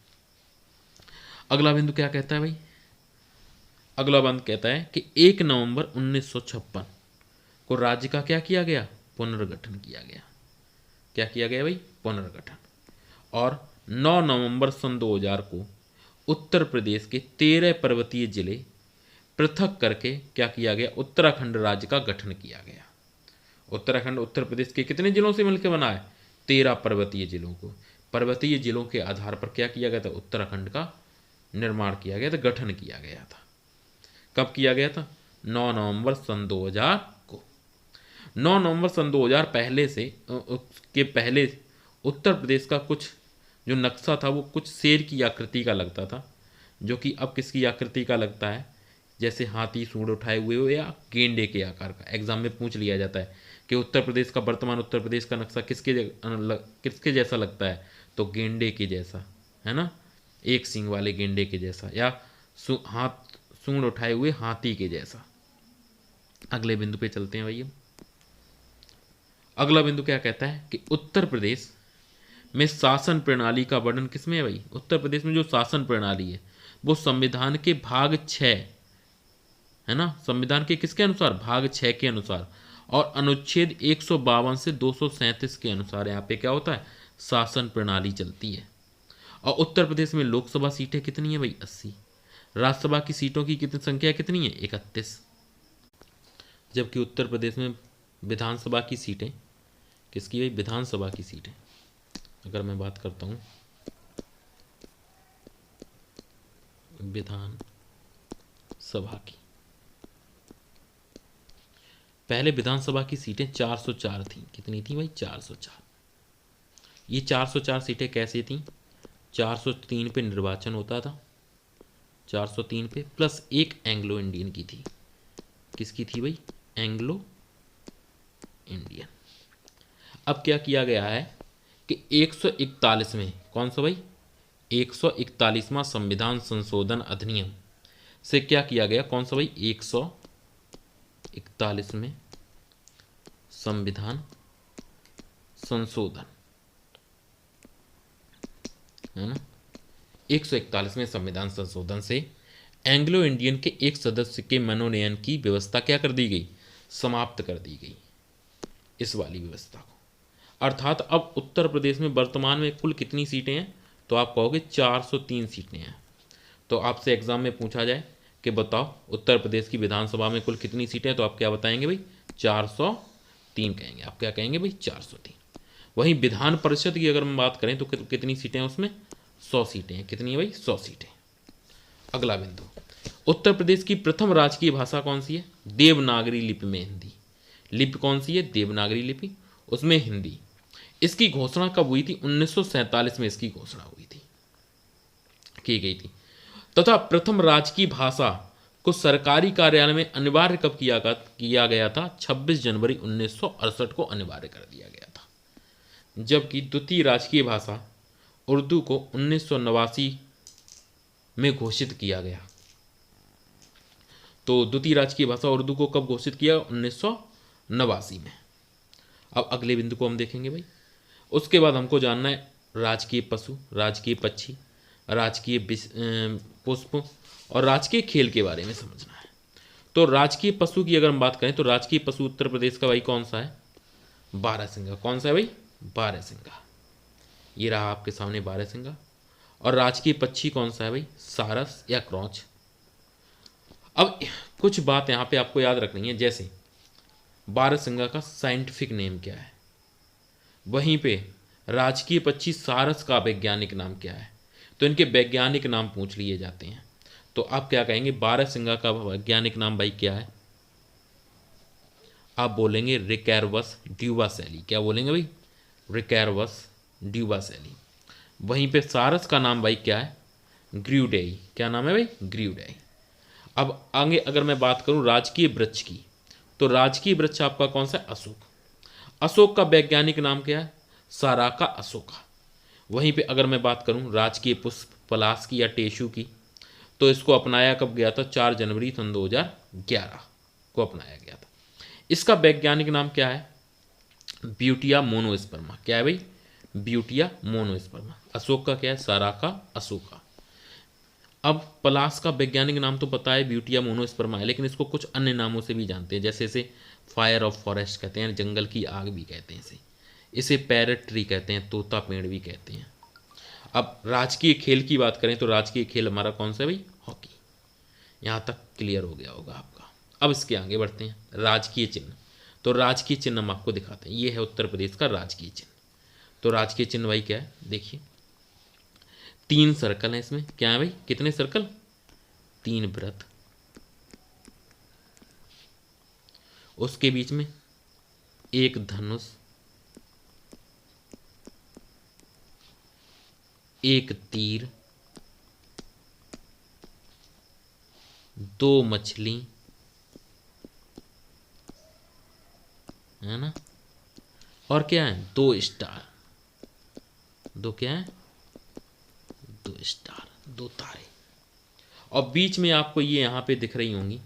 अगला बिंदु क्या कहता है भाई? अगला बिंदु कहता है कि 1 नवंबर 1956 को राज्य का क्या किया गया? पुनर्गठन किया गया। क्या किया गया भाई? पुनर्गठन। और 9 नवंबर सन 2000 को उत्तर प्रदेश के 13 पर्वतीय जिले पृथक करके क्या किया गया? उत्तराखंड राज्य का गठन किया गया। उत्तराखंड उत्तर प्रदेश के कितने जिलों से मिलकर बना है? 13 पर्वतीय जिलों को, पर्वतीय जिलों के आधार पर क्या किया गया था? उत्तराखंड का निर्माण किया गया था, गठन किया गया था। कब किया गया था? 9 नवंबर सन 2000 को। 9 नवंबर सन 2000 पहले उत्तर प्रदेश का कुछ जो नक्शा था वो कुछ शेर की आकृति का लगता था, जो कि अब किसकी आकृति का लगता है? जैसे हाथी सूंड उठाए हुए हो या गेंडे के आकार का। एग्जाम में पूछ लिया जाता है कि उत्तर प्रदेश का, वर्तमान उत्तर प्रदेश का नक्शा किसके जैसा लगता है? तो गेंडे के जैसा, है ना? एक सींग वाले गेंडे के जैसा, या सूंड उठाए हुए हाथी के जैसा। अगले बिंदु पे चलते हैं भैया। अगला बिंदु क्या कहता है कि उत्तर प्रदेश में शासन प्रणाली का वर्णन किसमें है भाई? उत्तर प्रदेश में जो शासन प्रणाली है वो संविधान के भाग 6, है ना? संविधान के किसके अनुसार? भाग 6 के अनुसार, और अनुच्छेद 152 से 237 के अनुसार यहाँ पे क्या होता है? शासन प्रणाली चलती है। और उत्तर प्रदेश में लोकसभा सीटें कितनी है भाई? 80। राज्यसभा की सीटों की कितनी संख्या कितनी है? 31। जबकि उत्तर प्रदेश में विधानसभा की सीटें किसकी भाई? विधानसभा की सीटें अगर मैं बात करता हूँ विधान सभा की, पहले विधानसभा की सीटें 404 थी। कितनी थी भाई? 404। ये 404 सीटें कैसी थी? 403 पे निर्वाचन होता था, 403 पे, प्लस एक एंग्लो इंडियन की थी। किसकी थी भाई? Anglo Indian. अब क्या किया गया है कि 141 में, कौन सा भाई? 141वां संविधान संशोधन अधिनियम से क्या किया गया? कौन सा भाई? 141 में संविधान संशोधन, है ना? 141 में संविधान संशोधन से एंग्लो इंडियन के एक सदस्य के मनोनयन की व्यवस्था क्या कर दी गई? समाप्त कर दी गई, इस वाली व्यवस्था को। अर्थात अब उत्तर प्रदेश में वर्तमान में कुल कितनी सीटें हैं? तो आप कहोगे 403 सीटें हैं। तो आपसे एग्जाम में पूछा जाए कि बताओ उत्तर प्रदेश की विधानसभा में कुल कितनी सीटें हैं, तो आप क्या बताएंगे भाई? 403 कहेंगे। आप क्या कहेंगे भाई? 403। वहीं विधान परिषद की अगर हम बात करें तो कितनी सीटें हैं उसमें? 100 सीटें हैं। कितनी है भाई? 100 सीटें। अगला बिंदु, उत्तर प्रदेश की प्रथम राजकीय भाषा कौन सी है? देवनागरी लिपि में हिंदी। लिपि कौन सी है? देवनागरी लिपि, उसमें हिंदी। इसकी घोषणा कब हुई थी? 1947 में इसकी घोषणा हुई थी, की गई थी। तथा प्रथम राजकीय भाषा को सरकारी कार्यालय में अनिवार्य कब किया गया था? 26 जनवरी 1968 को अनिवार्य कर दिया गया था। जबकि द्वितीय राजकीय भाषा उर्दू को 1989 में घोषित किया गया। तो द्वितीय राजकीय भाषा उर्दू को कब घोषित किया? 1989 में। अब अगले बिंदु को हम देखेंगे भाई। उसके बाद हमको जानना है राजकीय पशु, राजकीय पक्षी, राजकीय पुष्प और राजकीय खेल के बारे में समझना है। तो राजकीय पशु की अगर हम बात करें तो राजकीय पशु उत्तर प्रदेश का भाई कौन सा है? बारहसिंगा। कौन सा है भाई? बारहसिंगा। ये रहा आपके सामने बारहसिंगा। और राजकीय पक्षी कौन सा है भाई? सारस या क्रॉच। अब कुछ बात यहाँ पे आपको याद रखनी है, जैसे बारहसिंगा का साइंटिफिक नेम क्या है, वहीं पे राजकीय पक्षी सारस का वैज्ञानिक नाम क्या है, तो इनके वैज्ञानिक नाम पूछ लिए जाते हैं। तो आप क्या कहेंगे? बारहसिंगा का वैज्ञानिक नाम भाई क्या है? आप बोलेंगे रिकैरवस ड्यूबासेली। क्या बोलेंगे भाई? रिकैरवस ड्यूबासेली। वहीं पे सारस का नाम भाई क्या है? ग्रीवडेई। क्या नाम है भाई? ग्रीवडेई। अब आगे अगर मैं बात करूं राजकीय वृक्ष की, तो राजकीय वृक्ष आपका कौन सा है? अशोक। अशोक का वैज्ञानिक नाम क्या है? साराका अशोका। वहीं पे अगर मैं बात करूं राजकीय पुष्प पलाश की या टेशु की, तो इसको अपनाया कब गया था? 4 जनवरी सन 2011 को अपनाया गया था। इसका वैज्ञानिक नाम क्या है? Butea monosperma. क्या है भाई? Butea monosperma. अशोक का क्या है? साराका अशोका। अब पलाश का वैज्ञानिक नाम तो पता है, ब्यूटिया मोनोस्पर्मा है, लेकिन इसको कुछ अन्य नामों से भी जानते हैं, जैसे इसे फायर ऑफ फॉरेस्ट कहते हैं, जंगल की आग भी कहते हैं इसे पैरट ट्री कहते हैं, तोता पेड़ भी कहते हैं। अब राजकीय खेल की बात करें तो राजकीय खेल हमारा कौन सा है भाई? हॉकी। यहाँ तक क्लियर हो गया होगा आपका। अब इसके आगे बढ़ते हैं। राजकीय चिन्ह। तो राजकीय चिन्ह हम आपको दिखाते हैं। ये है उत्तर प्रदेश का राजकीय चिन्ह। तो राजकीय चिन्ह भाई क्या है? देखिए 3 सर्कल हैं इसमें। क्या है भाई? कितने सर्कल? 3 वृत्त, उसके बीच में एक धनुष, एक तीर, 2 मछली, है ना, और क्या है? 2 स्टार। 2 क्या है? 2 स्टार, 2 तारे। और बीच में आपको ये यहाँ पे दिख रही होंगी,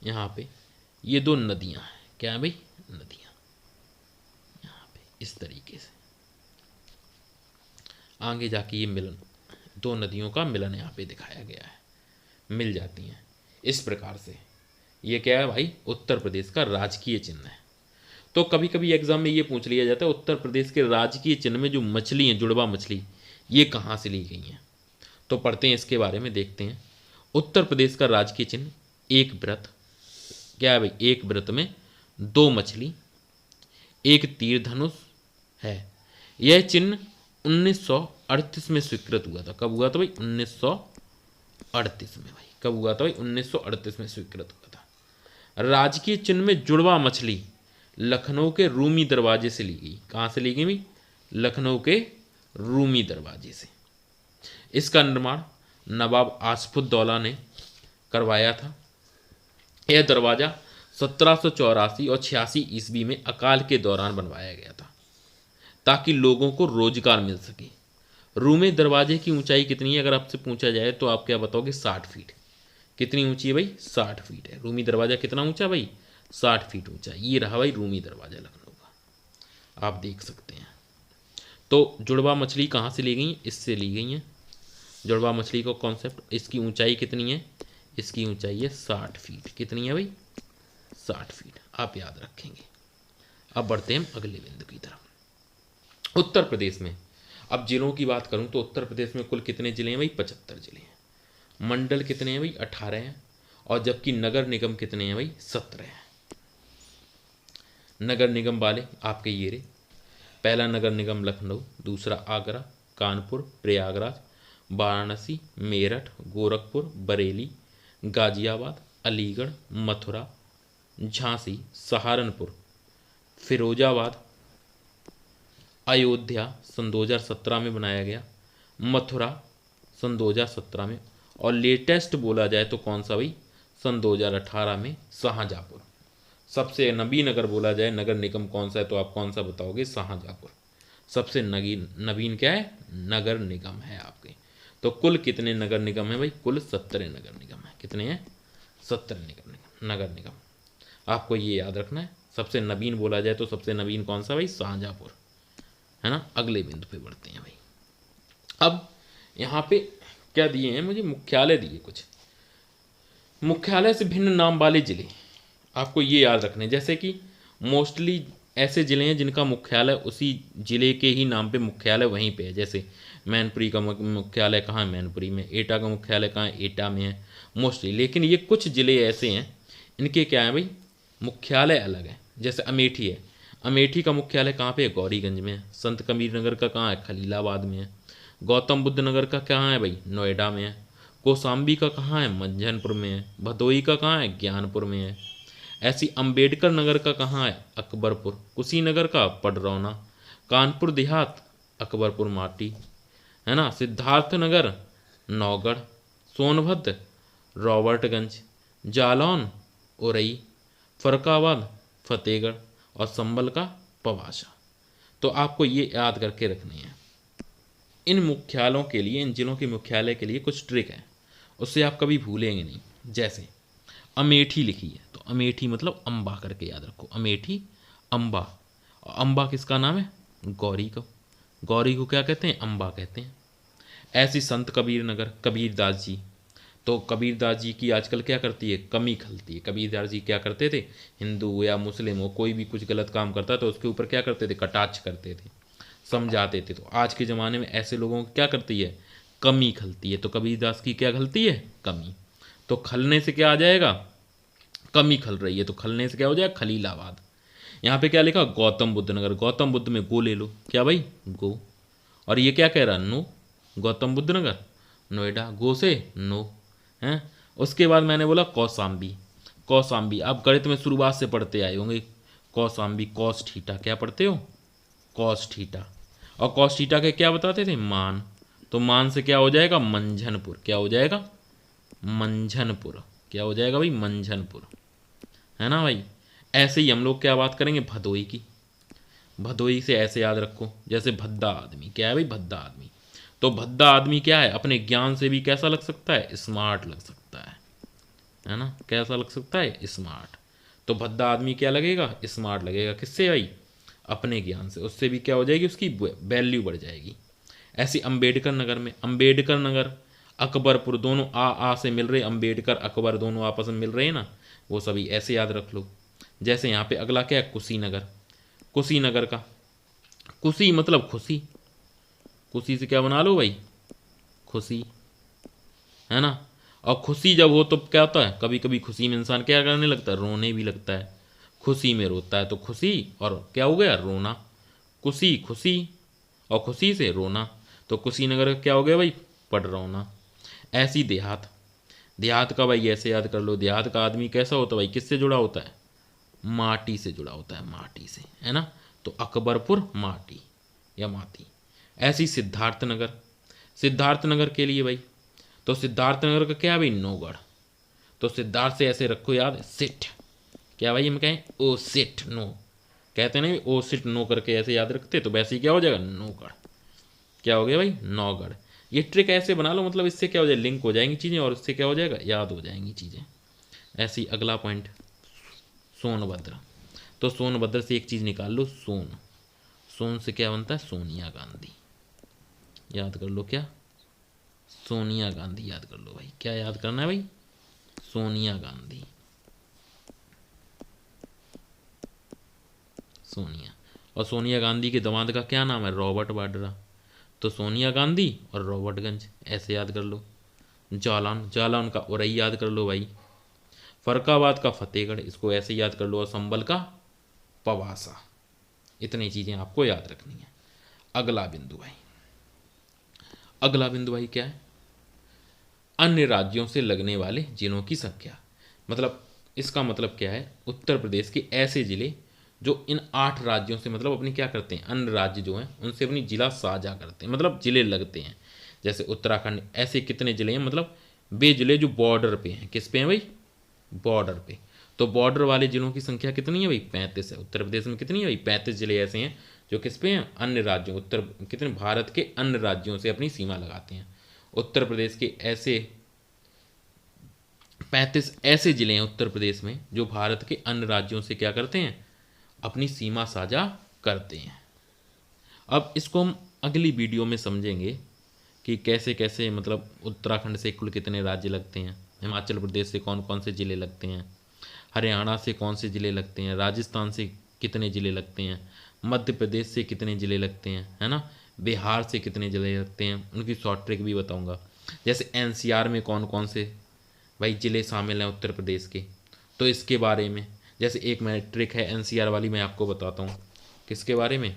यहाँ पे ये 2 नदियाँ हैं। क्या है भाई? नदियाँ। यहाँ पे इस तरीके से आगे जाके ये मिलन, 2 नदियों का मिलन यहाँ पे दिखाया गया है, मिल जाती हैं इस प्रकार से। ये क्या है भाई? उत्तर प्रदेश का राजकीय चिन्ह है। तो कभी कभी एग्जाम में ये पूछ लिया जाता है उत्तर प्रदेश के राजकीय चिन्ह में जो मछली हैं, जुड़वा मछली, ये कहाँ से ली गई हैं? तो पढ़ते हैं इसके बारे में, देखते हैं। उत्तर प्रदेश का राजकीय चिन्ह एक व्रत। क्या है भाई? एक व्रत में 2 मछली, एक तीर धनुष है। यह चिन्ह 1938 में स्वीकृत हुआ था। कब हुआ था भाई? 1938 में। भाई कब हुआ था भाई? 1938 में स्वीकृत हुआ था। राजकीय चिन्ह में जुड़वा मछली लखनऊ के रूमी दरवाजे से ली गई। कहाँ से ली गई भाई? लखनऊ के रूमी दरवाजे से। इसका निर्माण नवाब आसफुद्दौला ने करवाया था। यह दरवाज़ा 1784 और 86 ईस्वी में अकाल के दौरान बनवाया गया था ताकि लोगों को रोजगार मिल सके। रूमे दरवाजे की ऊंचाई कितनी है अगर आपसे पूछा जाए तो आप क्या बताओगे? 60 फीट। कितनी ऊंची है भाई? 60 फीट है। रूमी दरवाज़ा कितना ऊंचा भाई? 60 फीट ऊंचा। ये रहा भाई रूमी दरवाज़ा लखनऊ का, आप देख सकते हैं। तो जुड़वा मछली कहाँ से ली गई? इससे ली गई हैं। जुड़वा मछली का कॉन्सेप्ट, इसकी ऊंचाई कितनी है? इसकी ऊंचाई है 60 फीट। कितनी है भाई? 60 फीट, आप याद रखेंगे। अब बढ़ते हैं अगले बिंदु की तरफ। उत्तर प्रदेश में अब जिलों की बात करूं तो उत्तर प्रदेश में कुल कितने जिले हैं भाई? 75 जिले हैं। मंडल कितने हैं भाई? 18 हैं। और जबकि नगर निगम कितने हैं भाई? 17 हैं। नगर निगम वाले आपके ये रहे। पहला नगर निगम लखनऊ, दूसरा आगरा, कानपुर, प्रयागराज, वाराणसी, मेरठ, गोरखपुर, बरेली, गाजियाबाद, अलीगढ़, मथुरा, झांसी, सहारनपुर, फिरोजाबाद, अयोध्या सन 2017 में बनाया गया, मथुरा सन 2017 में, और लेटेस्ट बोला जाए तो कौन सा भाई? सन 2018 में शाहजहाँपुर। सबसे नवीन अगर बोला जाए नगर निगम कौन सा है तो आप कौन सा बताओगे? शाहजहाँपुर। सबसे नवीन क्या है? नगर निगम है आपके। तो कुल कितने नगर निगम है भाई? कुल 17 नगर निगम है। कितने हैं? 17 नगर निगम। आपको ये याद रखना है। सबसे नवीन बोला जाए तो सबसे नवीन कौन सा भाई? शाहजहाँपुर, है ना। अगले बिंदु पे बढ़ते हैं भाई। अब यहाँ पे क्या दिए हैं मुझे, मुख्यालय दिए कुछ, मुख्यालय से भिन्न नाम वाले जिले आपको ये याद रखने, जैसे कि मोस्टली ऐसे ज़िले हैं जिनका मुख्यालय उसी ज़िले के ही नाम पे मुख्यालय वहीं पे है। जैसे मैनपुरी का मुख्यालय कहाँ है, मैनपुरी में। एटा का मुख्यालय कहाँ है, एटा में है मोस्टली। लेकिन ये कुछ ज़िले ऐसे हैं इनके क्या है भाई, मुख्यालय अलग है। जैसे अमेठी है, अमेठी का मुख्यालय कहाँ पे है, गौरीगंज में है। संत कबीर नगर का कहाँ है, खलीलाबाद में है। गौतम बुद्ध नगर का कहाँ है भाई, नोएडा में है। कौशाम्बी का कहाँ है, मंझनपुर में है। भदोई का कहाँ है, ज्ञानपुर में है। ऐसी अंबेडकर नगर का कहाँ है, अकबरपुर। कुशीनगर का पडरौना। कानपुर देहात अकबरपुर माटी, है ना। सिद्धार्थ नगर नौगढ़। सोनभद्र रॉबर्टगंज। जालौन उरई। फरकाबाद फतेहगढ़। और संबल का पवासा। तो आपको ये याद करके रखनी है। इन मुख्यालयों के लिए, इन जिलों के मुख्यालय के लिए कुछ ट्रिक है, उससे आप कभी भूलेंगे नहीं। जैसे अमेठी लिखी है तो अमेठी मतलब अम्बा करके याद रखो, अमेठी अम्बा। और अम्बा किसका नाम है, गौरी को। गौरी को क्या कहते हैं, अम्बा कहते हैं। ऐसी संत कबीर नगर, कबीरदास जी, तो कबीरदास जी की आजकल क्या करती है, कमी खलती है। कबीरदास जी क्या करते थे, हिंदू या मुस्लिम हो, कोई भी कुछ गलत काम करता तो उसके ऊपर क्या करते थे, कटाक्ष करते थे, समझाते थे। तो आज के ज़माने में ऐसे लोगों को क्या करती है, कमी खलती है। तो कबीरदास की क्या खलती है, कमी। तो खलने से क्या आ जाएगा, कमी खल रही है, तो खलने से क्या हो जाएगा, खलीलाबाद। यहाँ पे क्या लिखा, गौतम बुद्ध नगर। गौतम बुद्ध में गो ले लो, क्या भाई, गो। और ये क्या कह रहा, नो। गौतम बुद्ध नगर नोएडा, गो से नो हैं। उसके बाद मैंने बोला कौशाम्बी। कौशाम्बी आप गणित में शुरुआत से पढ़ते आए होंगे। कौशाम्बी कॉस थीटा, क्या पढ़ते हो, कॉस थीटा। और कॉस थीटा के क्या बताते थे, मान। तो मान से क्या हो जाएगा, मंझनपुर। क्या हो जाएगा, मंझनपुर। क्या हो जाएगा भाई, मंझनपुर, है ना भाई। ऐसे ही हम लोग क्या बात करेंगे, भदोई की। भदोई से ऐसे याद रखो, जैसे भद्दा आदमी, क्या है भाई, भद्दा आदमी। तो भद्दा आदमी क्या है, अपने ज्ञान से भी कैसा लग सकता है, स्मार्ट लग सकता है ना। कैसा लग सकता है, स्मार्ट। तो भद्दा आदमी क्या लगेगा, स्मार्ट लगेगा। किससे भाई, अपने ज्ञान से। उससे भी क्या हो जाएगी, उसकी वैल्यू बढ़ जाएगी। ऐसी अंबेडकर नगर में, अंबेडकर नगर अकबरपुर, दोनों आ से मिल रहे, अंबेडकर अकबर दोनों आपस में मिल रहे हैं ना, वो सभी ऐसे याद रख लो। जैसे यहाँ पे अगला क्या है, कुशीनगर। कुशीनगर का, कुशी मतलब खुशी। खुशी से क्या बना लो भाई, खुशी, है ना। और खुशी जब हो तो क्या होता है, कभी कभी खुशी में इंसान क्या करने लगता है, रोने भी लगता है। खुशी में रोता है तो खुशी, और क्या हो गया, रोना। खुशी खुशी, और खुशी से रोना। तो कुशीनगर का क्या हो गया भाई, पडरौना। ऐसी देहात। देहात का भाई ऐसे याद कर लो, देहात का आदमी कैसा होता है भाई, किससे जुड़ा होता है, माटी से जुड़ा होता है, माटी से, है ना। तो अकबरपुर माटी या माटी। ऐसी सिद्धार्थनगर। सिद्धार्थनगर के लिए भाई, तो सिद्धार्थनगर का क्या है भाई, नौगढ़। तो सिद्धार्थ से ऐसे रखो याद, सिट। क्या भाई हम कहें, ओ सिट नो, कहते नहीं ओ सिट नो करके ऐसे याद रखते, तो वैसे ही क्या हो जाएगा, नौगढ़। क्या हो गया भाई, नौगढ़। ये ट्रिक ऐसे बना लो, मतलब इससे क्या हो जाए, लिंक हो जाएंगी चीज़ें, और इससे क्या हो जाएगा, याद हो जाएंगी चीज़ें। ऐसे ही अगला पॉइंट, सोनभद्र। तो सोनभद्र से एक चीज़ निकाल लो, सोन। सोन से क्या बनता है, सोनिया गांधी। याद कर लो, क्या, सोनिया गांधी याद कर लो भाई। क्या याद करना है भाई, सोनिया गांधी, सोनिया। और सोनिया गांधी के दामाद का क्या नाम है, रॉबर्ट वाड्रा। तो सोनिया गांधी और रॉबर्टगंज ऐसे याद कर लो। जालौन, जालौन का उरई याद कर लो भाई। फरकाबाद का फतेहगढ़, इसको ऐसे याद कर लो। और संबल का पवासा। इतनी चीज़ें आपको याद रखनी है। अगला बिंदु भाई, अगला बिंदु भाई क्या है, अन्य राज्यों से लगने वाले जिलों की संख्या। मतलब इसका मतलब क्या है, उत्तर प्रदेश के ऐसे ज़िले जो इन 8 राज्यों से मतलब अपनी क्या करते हैं, अन्य राज्य जो हैं उनसे अपनी जिला साझा करते हैं, मतलब ज़िले लगते हैं। जैसे उत्तराखंड, ऐसे कितने ज़िले हैं, मतलब वे ज़िले जो बॉर्डर पे हैं। किस पे हैं भाई, बॉर्डर पे। तो बॉर्डर वाले ज़िलों की संख्या कितनी है भाई, 35 है। उत्तर प्रदेश में कितनी है भाई, 35 ज़िले ऐसे हैं जो किस पे हैं, अन्य राज्यों, उत्तर कितने, भारत के अन्य राज्यों से अपनी सीमा लगाते हैं। उत्तर प्रदेश के ऐसे 35 ऐसे ज़िले हैं उत्तर प्रदेश में जो भारत के अन्य राज्यों से क्या करते हैं, अपनी सीमा साझा करते हैं। अब इसको हम अगली वीडियो में समझेंगे कि कैसे कैसे मतलब उत्तराखंड से कुल कितने राज्य लगते हैं, हिमाचल प्रदेश से कौन कौन से ज़िले लगते हैं, हरियाणा से कौन से ज़िले लगते हैं, राजस्थान से कितने ज़िले लगते हैं, मध्य प्रदेश से कितने ज़िले लगते हैं, है ना, बिहार से कितने ज़िले लगते हैं, उनकी शॉर्ट ट्रिक भी बताऊंगा। जैसे एनसीआर में कौन कौन से भाई ज़िले शामिल हैं उत्तर प्रदेश के, तो इसके बारे में जैसे एक मैं ट्रिक है एनसीआर वाली मैं आपको बताता हूँ। किसके बारे में?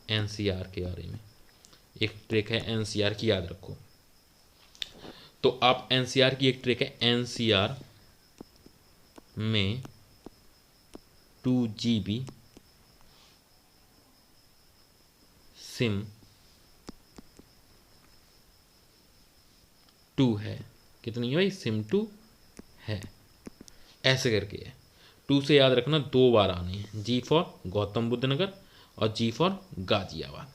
एनसीआर के बारे में एक ट्रिक है एनसीआर की, याद रखो। तो आप एनसीआर की एक ट्रिक है, एनसीआर में 2 GB सिम 2 है। कितनी है भाई? सिम 2 है। ऐसे करके है। 2 से याद रखना 2 बार आने हैं, जी फॉर गौतम बुद्ध नगर और G for Ghaziabad,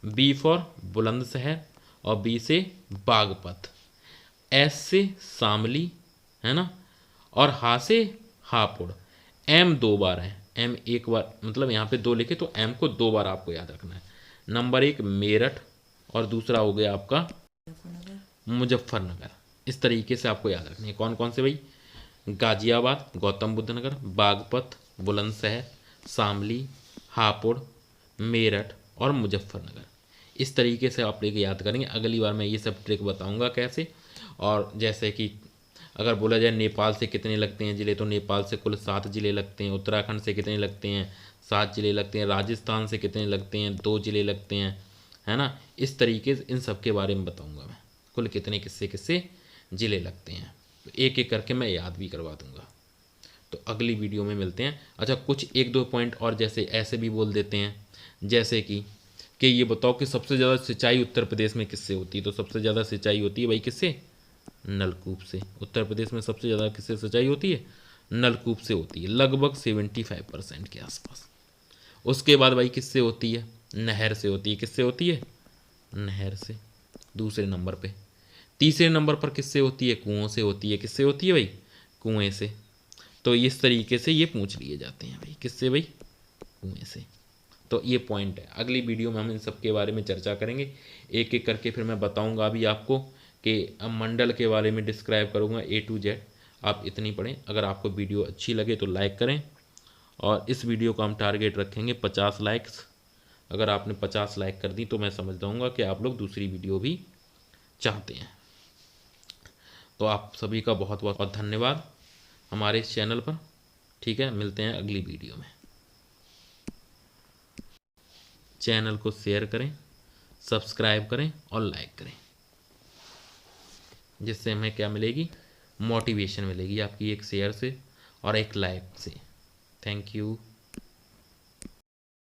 B for Bulandshahr और बी से बागपत, एस से शामली, है ना, और हा से हापुड़। एम 2 बार है, एम एक बार मतलब यहाँ पे 2 लिखे तो एम को 2 बार आपको याद रखना है। नंबर 1 मेरठ और दूसरा हो गया आपका मुजफ्फरनगर। इस तरीके से आपको याद रखनी है। कौन कौन से भाई? गाजियाबाद, गौतम बुद्ध नगर, बागपत, बुलंदशहर, शामली, हापुड़, मेरठ और मुजफ्फरनगर। इस तरीके से आप लेके याद करेंगे। अगली बार मैं ये सब ट्रिक बताऊंगा कैसे। और जैसे कि अगर बोला जाए नेपाल से कितने लगते हैं ज़िले, तो नेपाल से कुल 7 ज़िले लगते हैं। उत्तराखंड से कितने लगते हैं? 7 ज़िले लगते हैं। राजस्थान से कितने लगते हैं? 2 ज़िले लगते हैं, है ना। इस तरीके से इन सब के बारे में बताऊंगा मैं, कुल कितने किससे किससे ज़िले लगते हैं। तो एक एक करके मैं याद भी करवा दूंगा। तो अगली वीडियो में मिलते हैं। अच्छा, कुछ 1-2 पॉइंट और जैसे ऐसे भी बोल देते हैं, जैसे कि ये बताओ कि सबसे ज़्यादा सिंचाई उत्तर प्रदेश में किससे होती है? तो सबसे ज़्यादा सिंचाई होती है भाई किससे? नलकूप से। उत्तर प्रदेश में सबसे ज़्यादा किससे सिंचाई होती है? नलकूप से होती है, लगभग 75% के आसपास। उसके बाद भाई किससे होती है? नहर से होती है। किससे होती है? नहर से, दूसरे नंबर पे। तीसरे नंबर पर किससे होती है? कुओं से होती है। किससे होती है भाई? कुएं से। तो इस तरीके से ये पूछ लिए जाते हैं भाई, किससे भाई? कुएं से। तो ये पॉइंट है। अगली वीडियो में हम इन सब के बारे में चर्चा करेंगे, एक एक करके। फिर मैं बताऊंगा अभी आपको कि मंडल के बारे में डिस्क्राइब करूंगा A to Z। आप इतनी पढ़ें। अगर आपको वीडियो अच्छी लगे तो लाइक करें, और इस वीडियो का हम टारगेट रखेंगे 50 लाइक्स। अगर आपने 50 लाइक कर दी तो मैं समझ जाऊँगा कि आप लोग दूसरी वीडियो भी चाहते हैं। तो आप सभी का बहुत बहुत धन्यवाद हमारे इस चैनल पर। ठीक है, मिलते हैं अगली वीडियो में। चैनल को शेयर करें, सब्सक्राइब करें और लाइक करें, जिससे हमें क्या मिलेगी? मोटिवेशन मिलेगी आपकी एक शेयर से और एक लाइक से। Thank you.